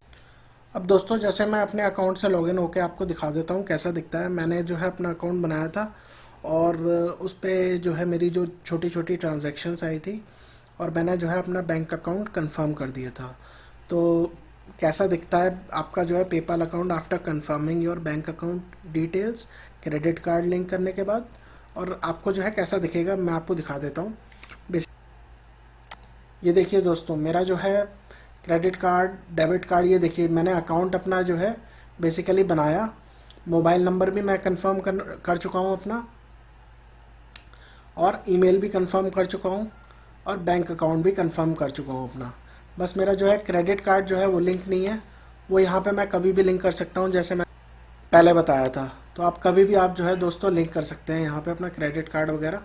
अब दोस्तों जैसे मैं अपने अकाउंट से लॉगिन होकर आपको दिखा देता हूँ कैसा दिखता है। मैंने जो है अपना अकाउंट बनाया था और उस पर जो है मेरी जो छोटी छोटी ट्रांजैक्शंस आई थी और मैंने जो है अपना बैंक अकाउंट कंफर्म कर दिया था। तो कैसा दिखता है आपका जो है PayPal account after confirming your bank account details, credit card link करने के बाद, और आपको जो है कैसा दिखेगा मैं आपको दिखा देता हूँ। ये देखिए दोस्तों मेरा जो है क्रेडिट कार्ड, डेबिट कार्ड, ये देखिए मैंने अकाउंट अपना जो है बेसिकली बनाया। मोबाइल नंबर भी मैं कंफर्म कर चुका हूँ अपना, और ईमेल भी कंफर्म कर चुका हूँ, और बैंक अकाउंट भी कंफर्म कर चुका हूँ अपना। बस मेरा जो है क्रेडिट कार्ड जो है वो लिंक नहीं है, वो यहाँ पे मैं कभी भी लिंक कर सकता हूँ जैसे मैं पहले बताया था। तो आप कभी भी आप जो है दोस्तों लिंक कर सकते हैं यहाँ पे अपना क्रेडिट कार्ड वगैरह।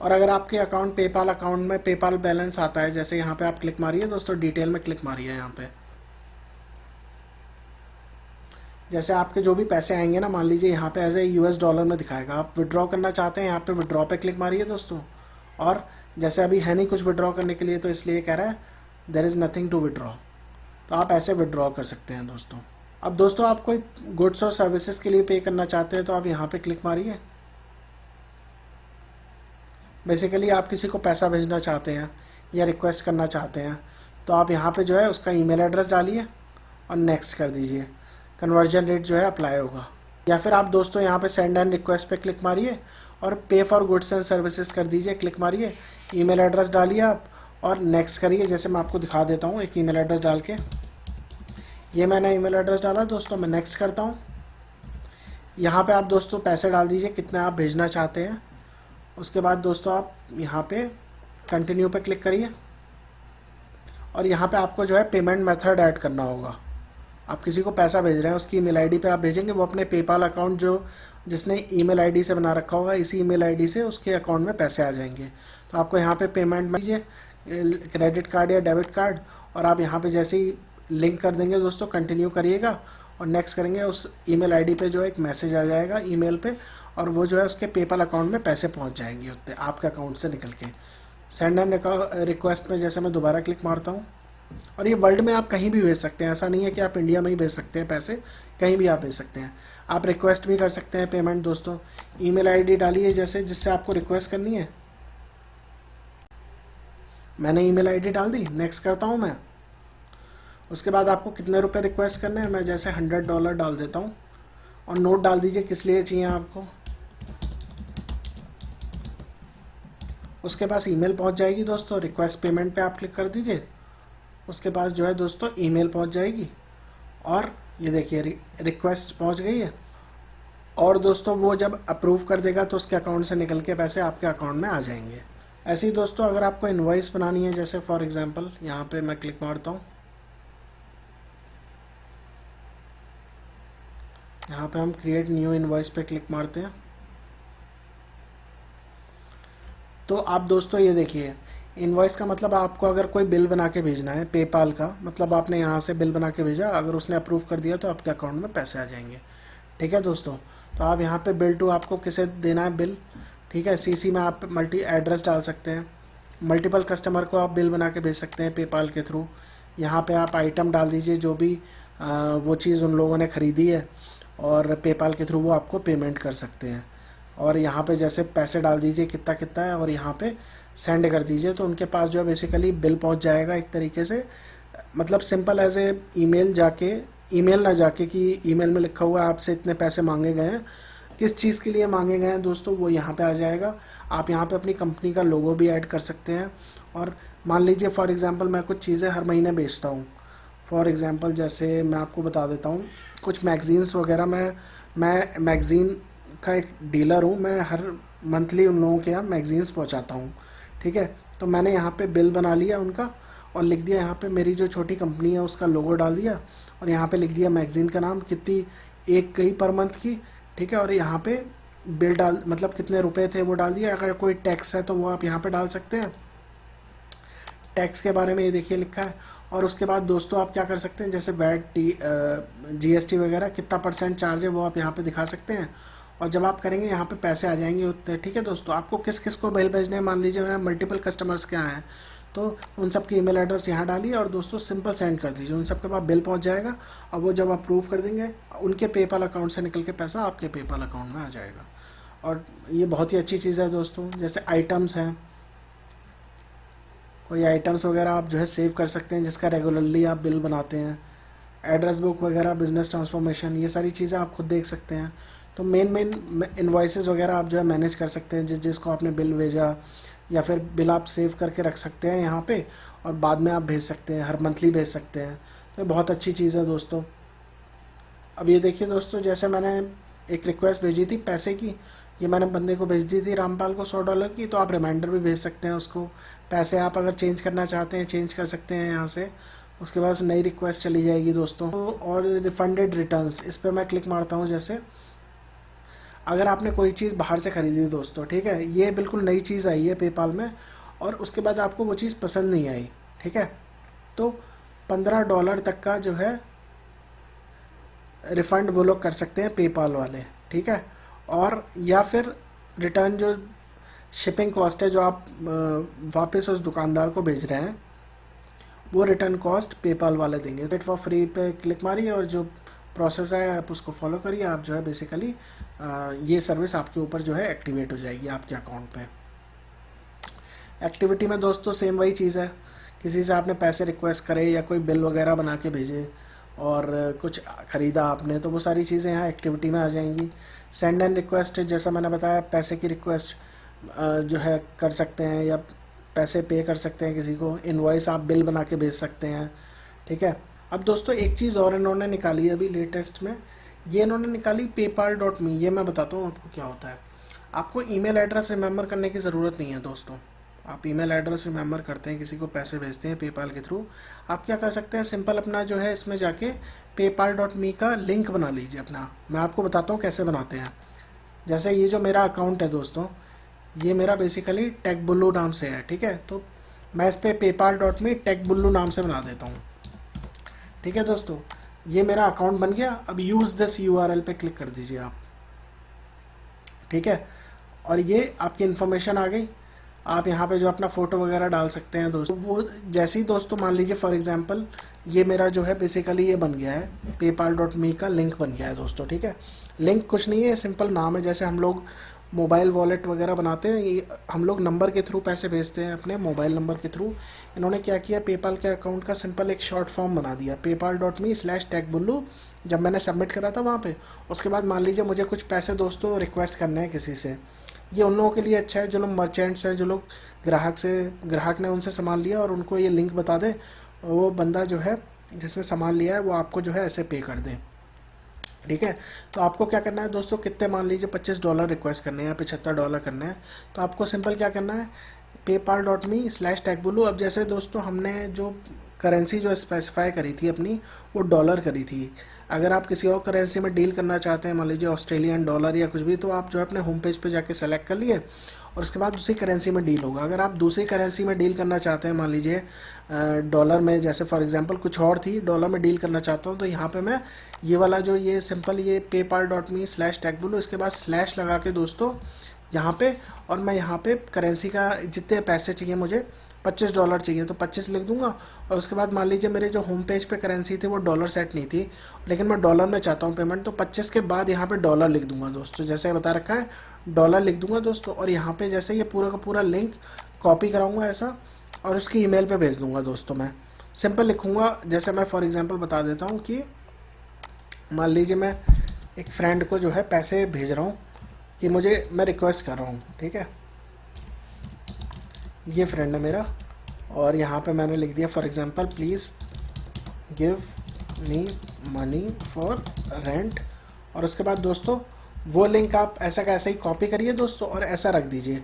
और अगर आपके अकाउंट पेपाल अकाउंट में पेपाल बैलेंस आता है, जैसे यहाँ पे आप क्लिक मारिए दोस्तों, डिटेल में क्लिक मारिए यहाँ पे। जैसे आपके जो भी पैसे आएंगे ना, मान लीजिए यहाँ पे एज ए US डॉलर में दिखाएगा, आप विड्रॉ करना चाहते हैं यहाँ पे विड्रॉ पे क्लिक मारिए दोस्तों। और जैसे अभी है नहीं कुछ विड्रॉ करने के लिए तो इसलिए कह रहा है there is nothing to withdraw, तो आप ऐसे विड्रॉ कर सकते हैं दोस्तों। अब दोस्तों आप कोई गुड्स और सर्विसेज के लिए पे करना चाहते हैं तो आप यहाँ पे क्लिक मारिए। बेसिकली आप किसी को पैसा भेजना चाहते हैं या रिक्वेस्ट करना चाहते हैं तो आप यहाँ पे जो है उसका ईमेल एड्रेस डालिए और नेक्स्ट कर दीजिए, कन्वर्जन रेट जो है अप्लाई होगा। या फिर आप दोस्तों यहाँ पे सेंड एंड रिक्वेस्ट पे क्लिक मारिए और पे फॉर गुड्स एंड सर्विसेज कर दीजिए, क्लिक मारिए, ईमेल एड्रेस डालिए आप और नेक्स्ट करिए। जैसे मैं आपको दिखा देता हूँ एक ईमेल एड्रेस डाल के। ये मैंने ईमेल एड्रेस डाला दोस्तों, मैं नेक्स्ट करता हूँ। यहाँ पे आप दोस्तों पैसे डाल दीजिए कितने आप भेजना चाहते हैं। उसके बाद दोस्तों आप यहाँ पे कंटिन्यू पे क्लिक करिए और यहाँ पे आपको जो है पेमेंट मेथड ऐड करना होगा। आप किसी को पैसा भेज रहे हैं उसकी ईमेल आईडी पे आप भेजेंगे, वो अपने पेपाल अकाउंट जो जिसने ईमेल आईडी से बना रखा होगा इसी ईमेल आईडी से उसके अकाउंट में पैसे आ जाएंगे। तो आपको यहाँ पे पेमेंट दीजिए क्रेडिट कार्ड या डेबिट कार्ड, और आप यहाँ पे जैसे ही लिंक कर देंगे दोस्तों कंटिन्यू करिएगा और नेक्स्ट करेंगे, उस ईमेल आईडी पे जो एक मैसेज आ जाएगा ईमेल पे, और वो जो है उसके पेपाल अकाउंट में पैसे पहुँच जाएंगे उतने आपके अकाउंट से निकल के। सेंड एंड रिक्वेस्ट में जैसे मैं दोबारा क्लिक मारता हूँ, और ये वर्ल्ड में आप कहीं भी भेज सकते हैं, ऐसा नहीं है कि आप इंडिया में ही भेज सकते हैं पैसे, कहीं भी आप भेज सकते हैं। आप रिक्वेस्ट भी कर सकते हैं पेमेंट दोस्तों। ईमेल आईडी डालिए जैसे जिससे आपको रिक्वेस्ट करनी है। मैंने ईमेल आईडी डाल दी, नेक्स्ट करता हूँ मैं। उसके बाद आपको कितने रुपए रिक्वेस्ट करने हैं, मैं जैसे $100 डाल देता हूँ, और नोट डाल दीजिए किस लिए चाहिए आपको। उसके पास ईमेल पहुँच जाएगी दोस्तों, रिक्वेस्ट पेमेंट पे आप क्लिक कर दीजिए। उसके पास जो है दोस्तों ईमेल पहुंच जाएगी, और ये देखिए रिक्वेस्ट पहुंच गई है। और दोस्तों वो जब अप्रूव कर देगा तो उसके अकाउंट से निकल के पैसे आपके अकाउंट में आ जाएंगे। ऐसे ही दोस्तों अगर आपको इनवॉइस बनानी है, जैसे फॉर एग्जांपल यहाँ पे मैं क्लिक मारता हूँ, यहाँ पे हम क्रिएट न्यू इनवॉइस पे क्लिक मारते हैं। तो आप दोस्तों ये देखिए इनवॉइस का मतलब आपको अगर कोई बिल बना के भेजना है पेपाल का, मतलब आपने यहाँ से बिल बना के भेजा, अगर उसने अप्रूव कर दिया तो आपके अकाउंट में पैसे आ जाएंगे। ठीक है दोस्तों, तो आप यहाँ पे बिल टू आपको किसे देना है बिल, ठीक है, सीसी में आप मल्टी एड्रेस डाल सकते हैं, मल्टीपल कस्टमर को आप बिल बना के भेज सकते हैं पेपाल के थ्रू। यहाँ पे आप आइटम डाल दीजिए जो भी वो चीज़ उन लोगों ने ख़रीदी है, और पेपाल के थ्रू वो आपको पेमेंट कर सकते हैं। और यहाँ पे जैसे पैसे डाल दीजिए कितना कितना है, और यहाँ पे सेंड कर दीजिए, तो उनके पास जो है बेसिकली बिल पहुँच जाएगा एक तरीके से। मतलब सिंपल एज ए ईमेल जाके, ईमेल ना जाके कि ईमेल में लिखा हुआ है आपसे इतने पैसे मांगे गए हैं, किस चीज़ के लिए मांगे गए हैं दोस्तों वो यहाँ पे आ जाएगा। आप यहाँ पे अपनी कंपनी का लोगो भी ऐड कर सकते हैं। और मान लीजिए फॉर एग्जांपल मैं कुछ चीज़ें हर महीने बेचता हूँ, फॉर एग्जांपल जैसे मैं आपको बता देता हूँ कुछ मैगज़ीन्स वगैरह, मैं मैगज़ीन का एक डीलर हूँ, मैं हर मंथली उन लोगों के यहाँ मैगज़ीन्स पहुँचाता हूँ। ठीक है, तो मैंने यहाँ पे बिल बना लिया उनका, और लिख दिया यहाँ पे मेरी जो छोटी कंपनी है उसका लोगो डाल दिया, और यहाँ पे लिख दिया मैगज़ीन का नाम, कितनी एक गई पर मंथ की। ठीक है, और यहाँ पे बिल डाल मतलब कितने रुपए थे वो डाल दिया। अगर कोई टैक्स है तो वो आप यहाँ पे डाल सकते हैं, टैक्स के बारे में ये देखिए लिखा है। और उसके बाद दोस्तों आप क्या कर सकते हैं, जैसे वैट जीएसटी वगैरह कितना परसेंट चार्ज है वो आप यहाँ पे दिखा सकते हैं, और जब आप करेंगे यहाँ पे पैसे आ जाएंगे उतने। ठीक है दोस्तों, आपको किस किस को बिल भेजने हैं, मान लीजिए मैं मल्टीपल कस्टमर्स के यहाँ हैं, तो उन सब की ईमेल एड्रेस यहाँ डालिए और दोस्तों सिंपल सेंड कर दीजिए, उन सब के पास बिल पहुँच जाएगा, और वो जब अप्रूव कर देंगे उनके पेपाल अकाउंट से निकल के पैसा आपके पेपाल अकाउंट में आ जाएगा। और ये बहुत ही अच्छी चीज़ है दोस्तों। जैसे आइटम्स हैं, कोई आइटम्स वगैरह आप जो है सेव कर सकते हैं जिसका रेगुलरली आप बिल बनाते हैं, एड्रेस बुक वगैरह, बिजनेस ट्रांसफॉर्मेशन, ये सारी चीज़ें आप खुद देख सकते हैं। तो मेन इन्वॉइसेस वगैरह आप जो है मैनेज कर सकते हैं, जिसको आपने बिल भेजा, या फिर बिल आप सेव करके रख सकते हैं यहाँ पे, और बाद में आप भेज सकते हैं, हर मंथली भेज सकते हैं। तो बहुत अच्छी चीज़ है दोस्तों। अब ये देखिए दोस्तों, जैसे मैंने एक रिक्वेस्ट भेजी थी पैसे की, ये मैंने बंदे को भेज दी थी रामपाल को $100 की, तो आप रिमाइंडर भी भेज सकते हैं उसको। पैसे आप अगर चेंज करना चाहते हैं चेंज कर सकते हैं यहाँ से, उसके बाद नई रिक्वेस्ट चली जाएगी दोस्तों। और रिफंडेड रिटर्न्स, इस पर मैं क्लिक मारता हूँ। जैसे अगर आपने कोई चीज़ बाहर से ख़रीदी दोस्तों, ठीक है, ये बिल्कुल नई चीज़ आई है पेपाल में, और उसके बाद आपको वो चीज़ पसंद नहीं आई, ठीक है, तो $15 तक का जो है रिफ़ंड वो लोग कर सकते हैं पेपाल वाले। ठीक है, और या फिर रिटर्न जो शिपिंग कॉस्ट है जो आप वापस उस दुकानदार को भेज रहे हैं, वो रिटर्न कॉस्ट पेपाल वाले देंगे। वेट फॉर फ्री पे क्लिक मारिए, और जो प्रोसेस है आप उसको फॉलो करिए, आप जो है बेसिकली ये सर्विस आपके ऊपर जो है एक्टिवेट हो जाएगी आपके अकाउंट पे। एक्टिविटी में दोस्तों सेम वही चीज़ है, किसी से आपने पैसे रिक्वेस्ट करे या कोई बिल वगैरह बना के भेजे और कुछ ख़रीदा आपने, तो वो सारी चीज़ें यहाँ एक्टिविटी में आ जाएंगी। सेंड एंड रिक्वेस्ट, जैसा मैंने बताया, पैसे की रिक्वेस्ट जो है कर सकते हैं, या पैसे पे कर सकते हैं किसी को। इनवॉइस आप बिल बना के भेज सकते हैं, ठीक है। अब दोस्तों एक चीज़ और इन्होंने निकाली है अभी लेटेस्ट में, ये इन्होंने निकाली paypal.me। ये मैं बताता हूँ आपको क्या होता है। आपको ईमेल एड्रेस रिमेंबर करने की ज़रूरत नहीं है दोस्तों। आप ईमेल एड्रेस रिमेंबर करते हैं, किसी को पैसे भेजते हैं पेपाल के थ्रू, आप क्या कर सकते हैं, सिंपल अपना जो है इसमें जाके paypal.me का लिंक बना लीजिए अपना। मैं आपको बताता हूँ कैसे बनाते हैं। जैसे ये जो मेरा अकाउंट है दोस्तों, ये मेरा बेसिकली टेक बुल्लू नाम से है, ठीक है। तो मैं इस पर paypal.me टेक बुल्लू नाम से बना देता हूँ, ठीक है दोस्तों। ये मेरा अकाउंट बन गया। अब यूज़ दिस यूआरएल पे क्लिक कर दीजिए आप, ठीक है। और ये आपकी इन्फॉर्मेशन आ गई। आप यहाँ पे जो अपना फ़ोटो वगैरह डाल सकते हैं दोस्तों। वो जैसे ही दोस्तों मान लीजिए फॉर एग्जांपल ये मेरा जो है बेसिकली ये बन गया है, paypal.me का लिंक बन गया है दोस्तों, ठीक है। लिंक कुछ नहीं है, सिंपल नाम है। जैसे हम लोग मोबाइल वॉलेट वगैरह बनाते हैं, ये हम लोग नंबर के थ्रू पैसे भेजते हैं अपने मोबाइल नंबर के थ्रू। इन्होंने क्या किया, पेपाल के अकाउंट का सिंपल एक शॉर्ट फॉर्म बना दिया, paypal.me/techbullu। जब मैंने सबमिट करा था वहाँ पे, उसके बाद मान लीजिए मुझे कुछ पैसे दोस्तों रिक्वेस्ट करने हैं किसी से। ये उन लोगों के लिए अच्छा है जो लोग मर्चेंट्स हैं, जो लोग ग्राहक ने उनसे सामान लिया और उनको ये लिंक बता दें, वो बंदा जो है जिसने सामान लिया है वो आपको जो है ऐसे पे कर दे, ठीक है। तो आपको क्या करना है दोस्तों, कितने मान लीजिए $25 रिक्वेस्ट करने हैं या $75 करने हैं। तो आपको सिंपल क्या करना है, paypal.me/techbullu। अब जैसे दोस्तों हमने जो करेंसी जो स्पेसिफाई करी थी अपनी, वो डॉलर करी थी। अगर आप किसी और करेंसी में डील करना चाहते हैं, मान लीजिए ऑस्ट्रेलियन डॉलर या कुछ भी, तो आप जो है अपने होम पेज पे जाके सेलेक्ट कर लिए और उसके बाद उसी करेंसी में डील होगा। अगर आप दूसरी करेंसी में डील करना चाहते हैं, मान लीजिए डॉलर में, जैसे फॉर एग्जांपल कुछ और थी, डॉलर में डील करना चाहता हूँ, तो यहाँ पे मैं ये वाला जो ये सिंपल ये paypal.me/techbullu, इसके बाद स्लैश लगा के दोस्तों यहाँ पे, और मैं यहाँ पे करेंसी का जितने पैसे चाहिए मुझे, $25 चाहिए तो 25 लिख दूंगा। और उसके बाद मान लीजिए मेरे जो होम पेज पे करेंसी थी वो डॉलर सेट नहीं थी, लेकिन मैं डॉलर में चाहता हूँ पेमेंट, तो 25 के बाद यहाँ पे डॉलर लिख दूंगा दोस्तों, जैसे बता रखा है डॉलर लिख दूंगा दोस्तों। और यहाँ पे जैसे ये पूरा का पूरा लिंक कॉपी कराऊंगा ऐसा, और उसकी ईमेल पे भेज दूंगा दोस्तों। मैं सिंपल लिखूंगा, जैसे मैं फॉर एग्जांपल बता देता हूँ कि मान लीजिए मैं एक फ्रेंड को जो है पैसे भेज रहा हूँ, कि मैं रिक्वेस्ट कर रहा हूँ, ठीक है। ये फ्रेंड है मेरा, और यहाँ पे मैंने लिख दिया for example please give me money for rent. और उसके बाद दोस्तों वो लिंक आप ऐसा का ऐसा ही कॉपी करिए दोस्तों और ऐसा रख दीजिए।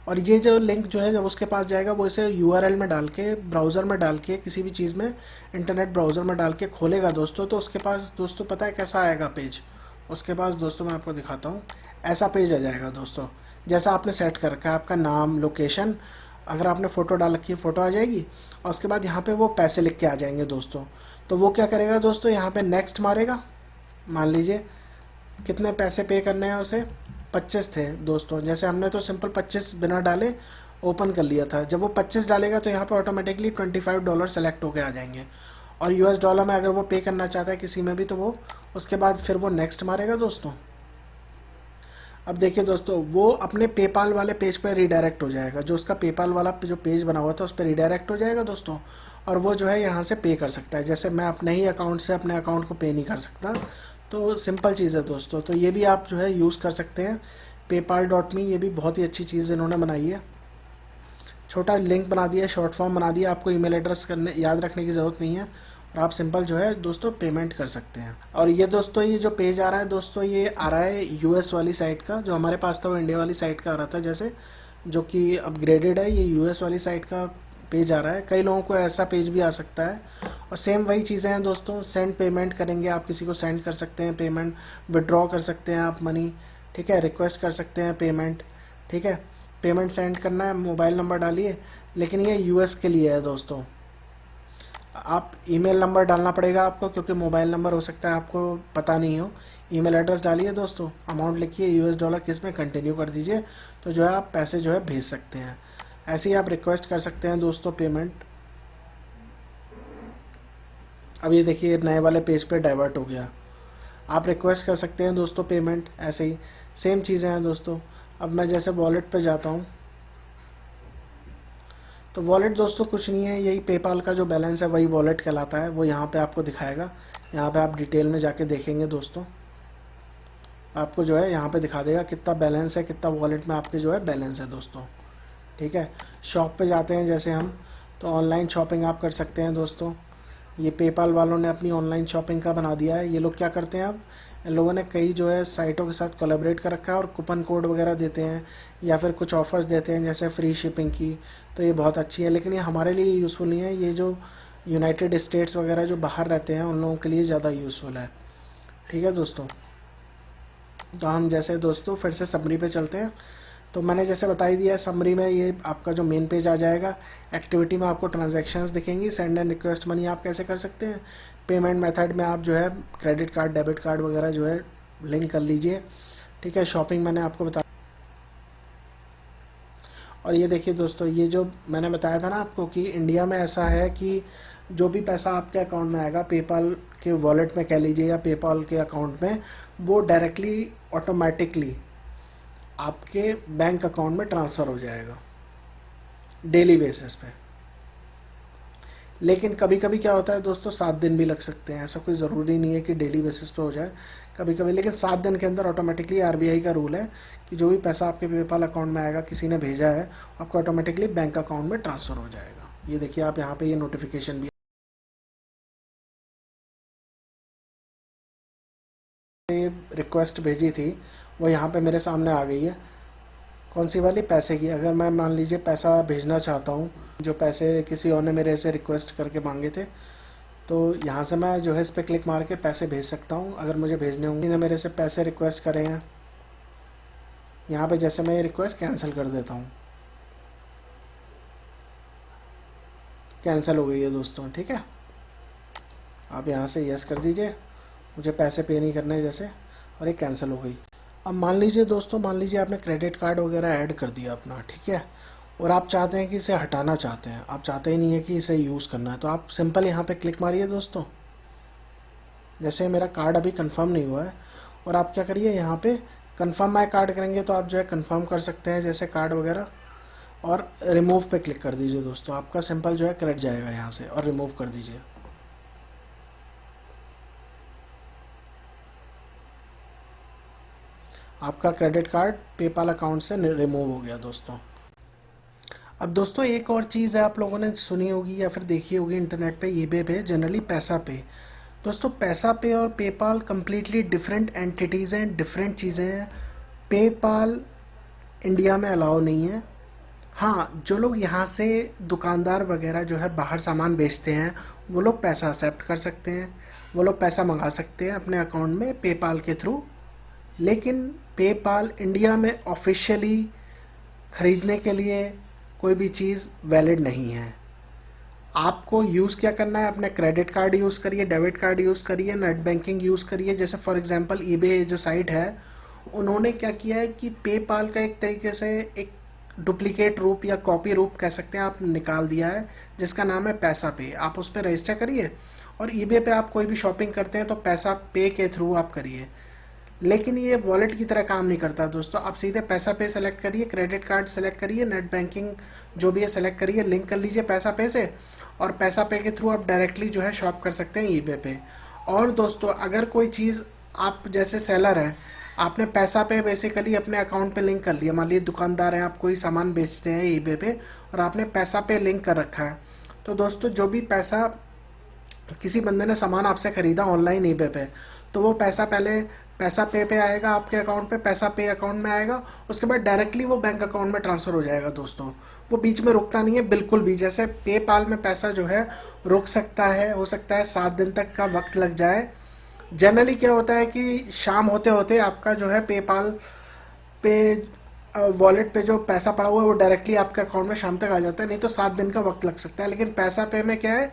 और ये जो लिंक जो है जब उसके पास जाएगा, वो इसे यूआरएल में डाल के, ब्राउज़र में डाल के, किसी भी चीज़ में इंटरनेट ब्राउज़र में डाल के खोलेगा दोस्तों, तो उसके पास दोस्तों पता है कैसा आएगा पेज। उसके पास दोस्तों मैं आपको दिखाता हूँ, ऐसा पेज आ जाएगा दोस्तों, जैसा आपने सेट कर रखा है। आपका नाम, लोकेशन, अगर आपने फ़ोटो डाल रखी है फ़ोटो आ जाएगी, और उसके बाद यहाँ पे वो पैसे लिख के आ जाएंगे दोस्तों। तो वो क्या करेगा दोस्तों, यहाँ पे नेक्स्ट मारेगा। मान लीजिए कितने पैसे पे करने हैं उसे, 25 थे दोस्तों। जैसे हमने तो सिंपल 25 बिना डाले ओपन कर लिया था। जब वो 25 डालेगा तो यहाँ पे ऑटोमेटिकली $25 सेलेक्ट होके आ जाएंगे। और यूएस डॉलर में अगर वो पे करना चाहता है किसी में भी, तो वो उसके बाद फिर वो नेक्स्ट मारेगा दोस्तों। अब देखिए दोस्तों, वो अपने पेपाल वाले पेज पे रिडायरेक्ट हो जाएगा, जो उसका पेपाल वाला जो पेज बना हुआ था उस पर रिडायरेक्ट हो जाएगा दोस्तों। और वो जो है यहाँ से पे कर सकता है। जैसे मैं अपने ही अकाउंट से अपने अकाउंट को पे नहीं कर सकता, तो सिंपल चीज़ है दोस्तों। तो ये भी आप जो है यूज़ कर सकते हैं paypal.me। ये भी बहुत ही अच्छी चीज़ इन्होंने बनाई है। छोटा लिंक बना दिया, शॉर्ट फॉर्म बना दिया, आपको ईमेल एड्रेस करने याद रखने की ज़रूरत नहीं है, और आप सिंपल जो है दोस्तों पेमेंट कर सकते हैं। और ये दोस्तों ये जो पेज आ रहा है दोस्तों, ये आ रहा है यूएस वाली साइट का। जो हमारे पास था वो इंडिया वाली साइट का आ रहा था, जैसे जो कि अपग्रेडेड है, ये यूएस वाली साइट का पेज आ रहा है। कई लोगों को ऐसा पेज भी आ सकता है। और सेम वही चीज़ें हैं दोस्तों, सेंड पेमेंट करेंगे, आप किसी को सेंड कर सकते हैं पेमेंट, विड्रॉ कर सकते हैं आप मनी, ठीक है, रिक्वेस्ट कर सकते हैं पेमेंट, ठीक है। पेमेंट सेंड करना है, मोबाइल नंबर डालिए, लेकिन ये यूएस के लिए है दोस्तों। आप ईमेल नंबर डालना पड़ेगा आपको, क्योंकि मोबाइल नंबर हो सकता है आपको पता नहीं हो। ईमेल एड्रेस डालिए दोस्तों, अमाउंट लिखिए यूएस डॉलर, किस में कंटिन्यू कर दीजिए, तो जो है आप पैसे जो है भेज सकते हैं। ऐसे ही आप रिक्वेस्ट कर सकते हैं दोस्तों पेमेंट। अब ये देखिए नए वाले पेज पे डाइवर्ट हो गया। आप रिक्वेस्ट कर सकते हैं दोस्तों पेमेंट, ऐसे ही सेम चीज़ें हैं दोस्तों। अब मैं जैसे वॉलेट पे जाता हूँ, तो वॉलेट दोस्तों कुछ नहीं है, यही पेपाल का जो बैलेंस है वही वॉलेट कहलाता है। वो यहाँ पे आपको दिखाएगा, यहाँ पे आप डिटेल में जाके देखेंगे दोस्तों, आपको जो है यहाँ पे दिखा देगा कितना बैलेंस है, कितना वॉलेट में आपके जो है बैलेंस है दोस्तों, ठीक है। शॉप पे जाते हैं जैसे हम, तो ऑनलाइन शॉपिंग आप कर सकते हैं दोस्तों, ये पेपाल वालों ने अपनी ऑनलाइन शॉपिंग का बना दिया है। ये लोग क्या करते हैं अब, इन लोगों ने कई जो है साइटों के साथ कोलैबोरेट कर रखा है और कूपन कोड वगैरह देते हैं या फिर कुछ ऑफर्स देते हैं जैसे फ्री शिपिंग की। तो ये बहुत अच्छी है, लेकिन ये हमारे लिए यूज़फुल नहीं है। ये जो यूनाइटेड स्टेट्स वगैरह जो बाहर रहते हैं उन लोगों के लिए ज़्यादा यूज़फुल है। ठीक है दोस्तों, तो हम जैसे दोस्तों फिर से समरी पे चलते हैं। तो मैंने जैसे बता ही दिया, समरी में ये आपका जो मेन पेज आ जाएगा। एक्टिविटी में आपको ट्रांजैक्शंस दिखेंगी, सेंड एंड रिक्वेस्ट मनी आप कैसे कर सकते हैं। पेमेंट मेथड में आप जो है क्रेडिट कार्ड डेबिट कार्ड वगैरह जो है लिंक कर लीजिए। ठीक है, शॉपिंग मैंने आपको बता, और ये देखिए दोस्तों, ये जो मैंने बताया था ना आपको कि इंडिया में ऐसा है कि जो भी पैसा आपके अकाउंट में आएगा पेपाल के वॉलेट में कह लीजिए या पेपाल के अकाउंट में, वो डायरेक्टली ऑटोमेटिकली आपके बैंक अकाउंट में ट्रांसफ़र हो जाएगा डेली बेसिस पे। लेकिन कभी कभी क्या होता है दोस्तों, 7 दिन भी लग सकते हैं। ऐसा कोई ज़रूरी नहीं है कि डेली बेसिस पे हो जाए, कभी कभी। लेकिन 7 दिन के अंदर ऑटोमेटिकली आरबीआई का रूल है कि जो भी पैसा आपके पेपाल अकाउंट में आएगा, किसी ने भेजा है, आपको ऑटोमेटिकली बैंक अकाउंट में ट्रांसफ़र हो जाएगा। ये देखिए आप यहाँ पे ये नोटिफिकेशन भी रिक्वेस्ट भेजी थी वो यहाँ पे मेरे सामने आ गई है। कौन सी वाली, पैसे की। अगर मैं मान लीजिए पैसा भेजना चाहता हूँ, जो पैसे किसी और ने मेरे से रिक्वेस्ट करके मांगे थे, तो यहाँ से मैं जो है इस पर क्लिक मार के पैसे भेज सकता हूँ अगर मुझे भेजने होंगे। किसी ने मेरे से पैसे रिक्वेस्ट करे हैं, यहाँ पे जैसे मैं ये रिक्वेस्ट कैंसिल कर देता हूँ, कैंसिल हो गई है दोस्तों। ठीक है, आप यहाँ से यस कर दीजिए, मुझे पैसे पे नहीं करने जैसे, और ये कैंसिल हो गई। अब मान लीजिए दोस्तों, मान लीजिए आपने क्रेडिट कार्ड वगैरह ऐड कर दिया अपना, ठीक है, और आप चाहते हैं कि इसे हटाना चाहते हैं, आप चाहते ही नहीं है कि इसे यूज़ करना है, तो आप सिंपल यहाँ पे क्लिक मारिए दोस्तों। जैसे मेरा कार्ड अभी कंफर्म नहीं हुआ है, और आप क्या करिए यहाँ पे कंफर्म माई कार्ड करेंगे तो आप जो है कंफर्म कर सकते हैं जैसे कार्ड वगैरह, और रिमूव पे क्लिक कर दीजिए दोस्तों। आपका सिंपल जो है कट जाएगा यहाँ से, और रिमूव कर दीजिए। आपका क्रेडिट कार्ड पेपाल अकाउंट से रिमूव हो गया दोस्तों। अब दोस्तों एक और चीज़ है, आप लोगों ने सुनी होगी या फिर देखी होगी इंटरनेट पे, ईबे पे जनरली पैसा पे। दोस्तों पैसा पे और पेपाल कम्प्लीटली डिफरेंट एंटिटीज़ हैं, डिफरेंट चीज़ें हैं। पेपाल इंडिया में अलाउ नहीं है। हाँ, जो लोग यहाँ से दुकानदार वगैरह जो है बाहर सामान बेचते हैं, वो लोग पैसा एक्सेप्ट कर सकते हैं, वो लोग पैसा मंगा सकते हैं अपने अकाउंट में पेपाल के थ्रू। लेकिन पेपाल इंडिया में ऑफिशियली ख़रीदने के लिए कोई भी चीज़ वैलिड नहीं है। आपको यूज़ क्या करना है, अपने क्रेडिट कार्ड यूज़ करिए, डेबिट कार्ड यूज़ करिए, नेट बैंकिंग यूज़ करिए। जैसे फॉर एग्जांपल ईबे जो साइट है, उन्होंने क्या किया है कि पेपाल का एक तरीके से एक डुप्लीकेट रूप या कॉपी रूप कह सकते हैं आप निकाल दिया है, जिसका नाम है पैसा पे। आप उस पर रजिस्टर करिए, और ईबे पे आप कोई भी शॉपिंग करते हैं तो पैसा पे के थ्रू आप करिए। लेकिन ये वॉलेट की तरह काम नहीं करता दोस्तों। आप सीधे पैसा पे सेलेक्ट करिए, क्रेडिट कार्ड सेलेक्ट करिए, नेट बैंकिंग जो भी है सेलेक्ट करिए, लिंक कर लीजिए पैसा पे से, और पैसा पे के थ्रू आप डायरेक्टली जो है शॉप कर सकते हैं ईबे पे। और दोस्तों अगर कोई चीज़ आप जैसे सेलर हैं, आपने पैसा पे बेसिकली अपने अकाउंट पे लिंक कर लिया, मान लीजिए दुकानदार हैं, आप कोई सामान बेचते हैं ईबे पे और आपने पैसा पे लिंक कर रखा है, तो दोस्तों जो भी पैसा किसी बंदे ने सामान आपसे ख़रीदा ऑनलाइन ईबे पे, तो वो पैसा पहले पैसा पे आएगा आपके अकाउंट पे, पैसा पे अकाउंट में आएगा, उसके बाद डायरेक्टली वो बैंक अकाउंट में ट्रांसफ़र हो जाएगा दोस्तों। वो बीच में रुकता नहीं है बिल्कुल भी। जैसे पेपाल में पैसा जो है रुक सकता है, हो सकता है 7 दिन तक का वक्त लग जाए। जनरली क्या होता है कि शाम होते होते आपका जो है पेपाल पे वॉलेट पे जो पैसा पड़ा हुआ है वो डायरेक्टली आपके अकाउंट में शाम तक आ जाता है, नहीं तो 7 दिन का वक्त लग सकता है। लेकिन पैसा पे में क्या है,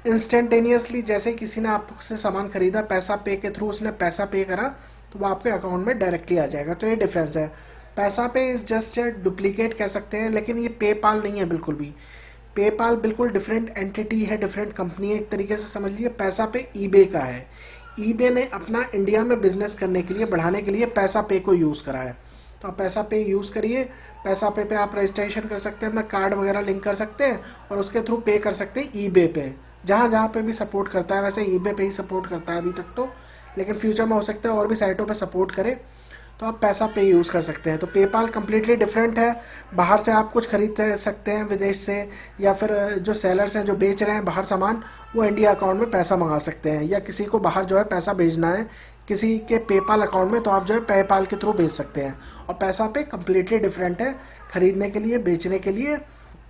इंस्टेंटेनियसली जैसे किसी ने आपसे सामान खरीदा, पैसा पे के थ्रू उसने पैसा पे करा, तो वो आपके अकाउंट में डायरेक्टली आ जाएगा। तो ये डिफरेंस है। पैसा पे इज़ जस्ट डुप्लीकेट कह सकते हैं, लेकिन ये पेपाल नहीं है बिल्कुल भी। पेपाल बिल्कुल डिफरेंट एंटिटी है, डिफरेंट कंपनी है, एक तरीके से समझ लीजिए। पैसा पे ईबे का है। ईबे ने अपना इंडिया में बिजनेस करने के लिए, बढ़ाने के लिए पैसा पे को यूज़ करा है। तो आप पैसा पे यूज़ करिए। पैसा पे आप रजिस्ट्रेशन कर सकते हैं, अपना कार्ड वगैरह लिंक कर सकते हैं, और उसके थ्रू पे कर सकते हैं ईबे पे। जहाँ जहाँ पे भी सपोर्ट करता है, वैसे ईबे पे ही सपोर्ट करता है अभी तक तो, लेकिन फ्यूचर में हो सकता है और भी साइटों पे सपोर्ट करे। तो आप पैसा पे यूज़ कर सकते हैं। तो पेपाल कम्प्लीटली डिफरेंट है। बाहर से आप कुछ खरीद सकते हैं विदेश से, या फिर जो सेलर्स हैं जो बेच रहे हैं बाहर सामान, वो इंडिया अकाउंट में पैसा मंगा सकते हैं। या किसी को बाहर जो है पैसा भेजना है किसी के पेपाल अकाउंट में, तो आप जो है पेपाल के थ्रू भेज सकते हैं। और पैसा पे कम्प्लीटली डिफरेंट है, खरीदने के लिए, बेचने के लिए,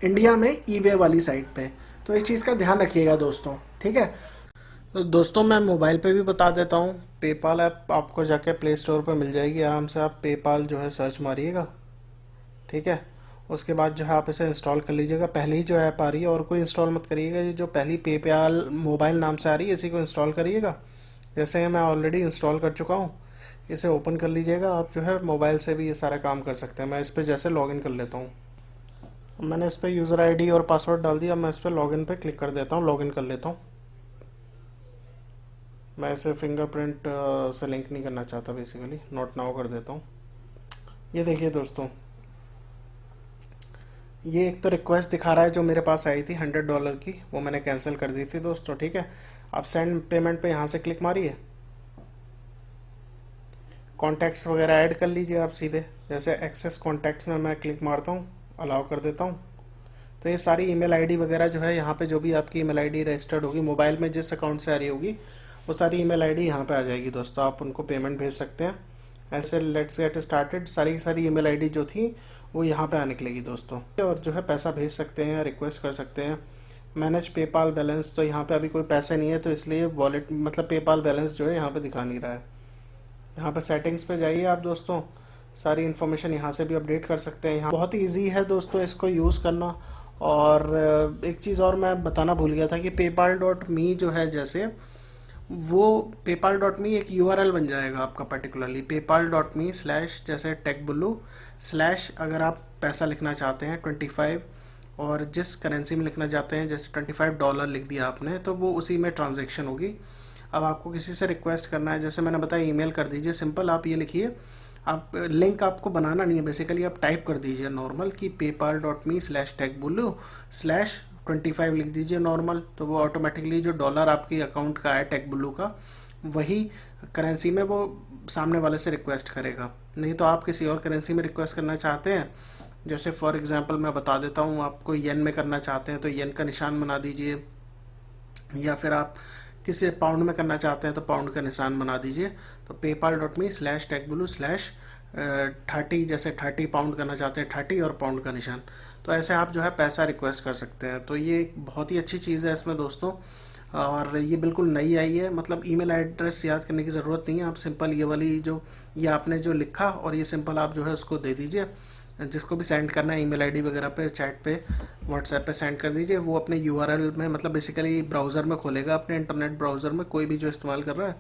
इंडिया में ईबे वाली साइट पे। तो इस चीज़ का ध्यान रखिएगा दोस्तों, ठीक है। तो दोस्तों मैं मोबाइल पे भी बता देता हूँ। पेपाल ऐप आपको जाके प्ले स्टोर पे मिल जाएगी, आराम से आप पेपाल जो है सर्च मारिएगा, ठीक है। उसके बाद जो है आप इसे इंस्टॉल कर लीजिएगा। पहले ही जो ऐप आ रही है, और कोई इंस्टॉल मत करिएगा, ये जो पहली पेपाल मोबाइल नाम से आ रही है इसी को इंस्टॉल करिएगा। जैसे मैं ऑलरेडी इंस्टॉल कर चुका हूँ, इसे ओपन कर लीजिएगा। आप जो है मोबाइल से भी ये सारा काम कर सकते हैं। मैं इस पर जैसे लॉगिन कर लेता हूँ, मैंने इस पर यूज़र आईडी और पासवर्ड डाल दिया। मैं इस पर लॉगिन पे क्लिक कर देता हूँ, लॉगिन कर लेता हूँ। मैं इसे फिंगरप्रिंट से लिंक नहीं करना चाहता, बेसिकली नोट नाउ कर देता हूँ। ये देखिए दोस्तों, ये एक तो रिक्वेस्ट दिखा रहा है जो मेरे पास आई थी $100 की, वो मैंने कैंसिल कर दी थी दोस्तों, ठीक है। आप सेंड पेमेंट पे यहाँ से क्लिक मारिए, कॉन्टैक्ट्स वगैरह ऐड कर लीजिए आप सीधे। जैसे एक्सेस कॉन्टैक्ट्स में मैं क्लिक मारता हूँ, अलाउ कर देता हूँ। तो ये सारी ईमेल आईडी वगैरह जो है यहाँ पे, जो भी आपकी ईमेल आईडी रजिस्टर्ड होगी मोबाइल में, जिस अकाउंट से आ रही होगी, वो सारी ईमेल आईडी यहाँ पे आ जाएगी दोस्तों। आप उनको पेमेंट भेज सकते हैं। ऐसे लेट्स गेट स्टार्टेड, सारी की सारी ईमेल आईडी जो थी वो यहाँ पे आ निकलेगी दोस्तों। और जो है पैसा भेज सकते हैं, रिक्वेस्ट कर सकते हैं। मैनेज पेपाल बैलेंस, तो यहाँ पे अभी कोई पैसे नहीं है, तो इसलिए वॉलेट मतलब पेपाल बैलेंस जो है यहाँ पे दिखा नहीं रहा है। यहाँ पे सेटिंग्स पे जाइए आप दोस्तों, सारी इन्फॉर्मेशन यहाँ से भी अपडेट कर सकते हैं। यहाँ बहुत ही ईजी है दोस्तों इसको यूज़ करना। और एक चीज़ और मैं बताना भूल गया था कि paypal.me जो है, जैसे वो paypal.me एक यूआरएल बन जाएगा आपका पर्टिकुलरली paypal.me स्लैश जैसे टेकबुल्लू स्लैश, अगर आप पैसा लिखना चाहते हैं 25, और जिस करेंसी में लिखना चाहते हैं, जैसे $25 लिख दिया आपने, तो वो उसी में ट्रांजेक्शन होगी। अब आपको किसी से रिक्वेस्ट करना है, जैसे मैंने बताया, ईमेल कर दीजिए सिंपल। आप ये लिखिए, आप लिंक आपको बनाना नहीं है, बेसिकली आप टाइप कर दीजिए नॉर्मल कि paypal.me स्लैश टेकबुल्लू स्लैश 25 लिख दीजिए नॉर्मल। तो वो ऑटोमेटिकली जो डॉलर आपके अकाउंट का है टेकबुल्लू का, वही करेंसी में वो सामने वाले से रिक्वेस्ट करेगा। नहीं तो आप किसी और करेंसी में रिक्वेस्ट करना चाहते हैं, जैसे फॉर एग्जांपल मैं बता देता हूँ, आपको येन में करना चाहते हैं तो येन का निशान बना दीजिए, या फिर आप किसी पाउंड में करना चाहते हैं तो पाउंड का निशान बना दीजिए। तो paypal.me स्लैश टेकबुल्लू स्लैश 30, जैसे 30 पाउंड करना चाहते हैं 30 और पाउंड का निशान। तो ऐसे आप जो है पैसा रिक्वेस्ट कर सकते हैं। तो ये एक बहुत ही अच्छी चीज़ है इसमें दोस्तों, और ये बिल्कुल नई आई है। मतलब ईमेल एड्रेस याद करने की ज़रूरत नहीं है, आप सिंपल ये वाली जो ये आपने जो लिखा, और ये सिंपल आप जो है उसको दे दीजिए, जिसको भी सेंड करना है ईमेल आईडी वगैरह पे, चैट पे, व्हाट्सएप पे सेंड कर दीजिए। वो अपने यूआरएल में, मतलब बेसिकली ब्राउज़र में खोलेगा, अपने इंटरनेट ब्राउज़र में, कोई भी जो इस्तेमाल कर रहा है,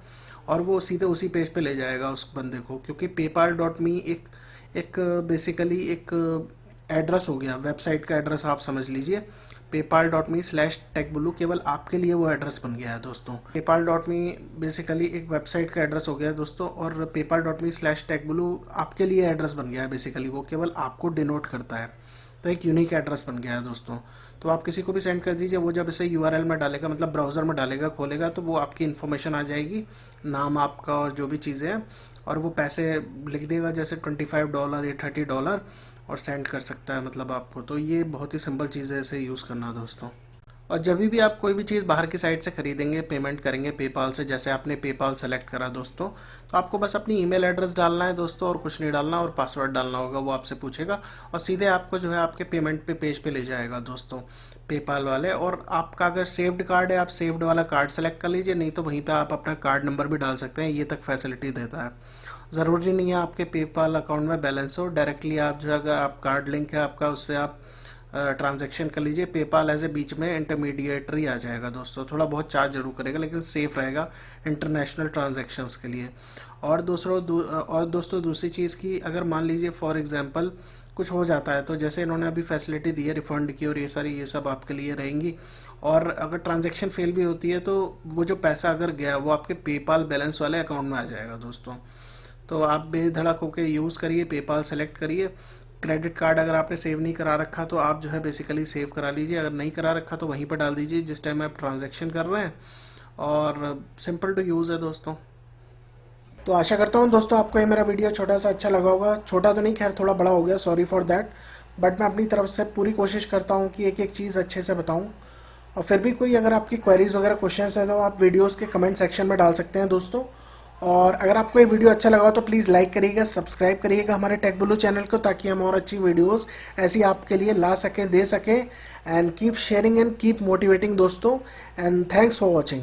और वो सीधे उसी पेज पे ले जाएगा उस बंदे को। क्योंकि paypal.me एक एक बेसिकली एक एड्रेस हो गया, वेबसाइट का एड्रेस आप समझ लीजिए। paypal.me स्लैश टेकबुल्लू केवल आपके लिए वो एड्रेस बन गया है दोस्तों। paypal.me बेसिकली एक वेबसाइट का एड्रेस हो गया है दोस्तों, और paypal.me स्लैश टेकबुल्लू आपके लिए एड्रेस बन गया है। बेसिकली वो केवल आपको डिनोट करता है, तो एक यूनिक एड्रेस बन गया है दोस्तों। तो आप किसी को भी सेंड कर दीजिए, वो जब इसे यूआरएल में डालेगा, मतलब ब्राउज़र में डालेगा, खोलेगा, तो वो आपकी इन्फॉर्मेशन आ जाएगी, नाम आपका और जो भी चीज़ें हैं, और वो पैसे लिख देगा जैसे $25 या $30, और सेंड कर सकता है मतलब आपको। तो ये बहुत ही सिंपल चीज़ है इसे यूज़ करना दोस्तों। और जब भी आप कोई भी चीज़ बाहर की साइट से खरीदेंगे, पेमेंट करेंगे पेपाल से, जैसे आपने पेपाल सेलेक्ट करा दोस्तों, तो आपको बस अपनी ईमेल एड्रेस डालना है दोस्तों, और कुछ नहीं डालना, और पासवर्ड डालना होगा, वो आपसे पूछेगा, और सीधे आपको जो है आपके पेमेंट पे पेज पे ले जाएगा दोस्तों पेपाल वाले। और आपका अगर सेव्ड कार्ड है, आप सेव्ड वाला कार्ड सेलेक्ट कर लीजिए, नहीं तो वहीं पर आप अपना कार्ड नंबर भी डाल सकते हैं, ये तक फैसिलिटी देता है। ज़रूरी नहीं है आपके पेपाल अकाउंट में बैलेंस हो, डायरेक्टली आप जो है, अगर आप कार्ड लिंक है आपका, उससे आप ट्रांजैक्शन कर लीजिए। पेपाल एज ए बीच में इंटरमीडिएटरी आ जाएगा दोस्तों, थोड़ा बहुत चार्ज जरूर करेगा, लेकिन सेफ रहेगा इंटरनेशनल ट्रांजैक्शंस के लिए। और दोस्तों दूसरी चीज़ की, अगर मान लीजिए फॉर एग्जांपल कुछ हो जाता है, तो जैसे इन्होंने अभी फैसिलिटी दी है रिफ़ंड की, और ये सब आपके लिए रहेंगी। और अगर ट्रांजैक्शन फेल भी होती है, तो वो जो पैसा अगर गया, वो आपके पेपाल बैलेंस वाले अकाउंट में आ जाएगा दोस्तों। तो आप बेधड़क होकर यूज़ करिए, पेपाल सेलेक्ट करिए। क्रेडिट कार्ड अगर आपने सेव नहीं करा रखा, तो आप जो है बेसिकली सेव करा लीजिए, अगर नहीं करा रखा तो वहीं पर डाल दीजिए जिस टाइम आप ट्रांजैक्शन कर रहे हैं, और सिंपल टू यूज़ है दोस्तों। तो आशा करता हूँ दोस्तों आपको ये मेरा वीडियो छोटा सा अच्छा लगा होगा। छोटा तो नहीं, खैर थोड़ा बड़ा हो गया, सॉरी फॉर दैट। बट मैं अपनी तरफ से पूरी कोशिश करता हूँ कि एक एक चीज़ अच्छे से बताऊँ। और फिर भी कोई अगर आपकी क्वेरीज वगैरह क्वेश्चंस है तो आप वीडियोस के कमेंट सेक्शन में डाल सकते हैं दोस्तों। और अगर आपको ये वीडियो अच्छा लगा हो तो प्लीज़ लाइक करिएगा, सब्सक्राइब करिएगा हमारे टेक ब्लू चैनल को, ताकि हम और अच्छी वीडियोस ऐसी आपके लिए ला सकें, दे सकें। And keep sharing and keep motivating दोस्तों। And thanks for watching.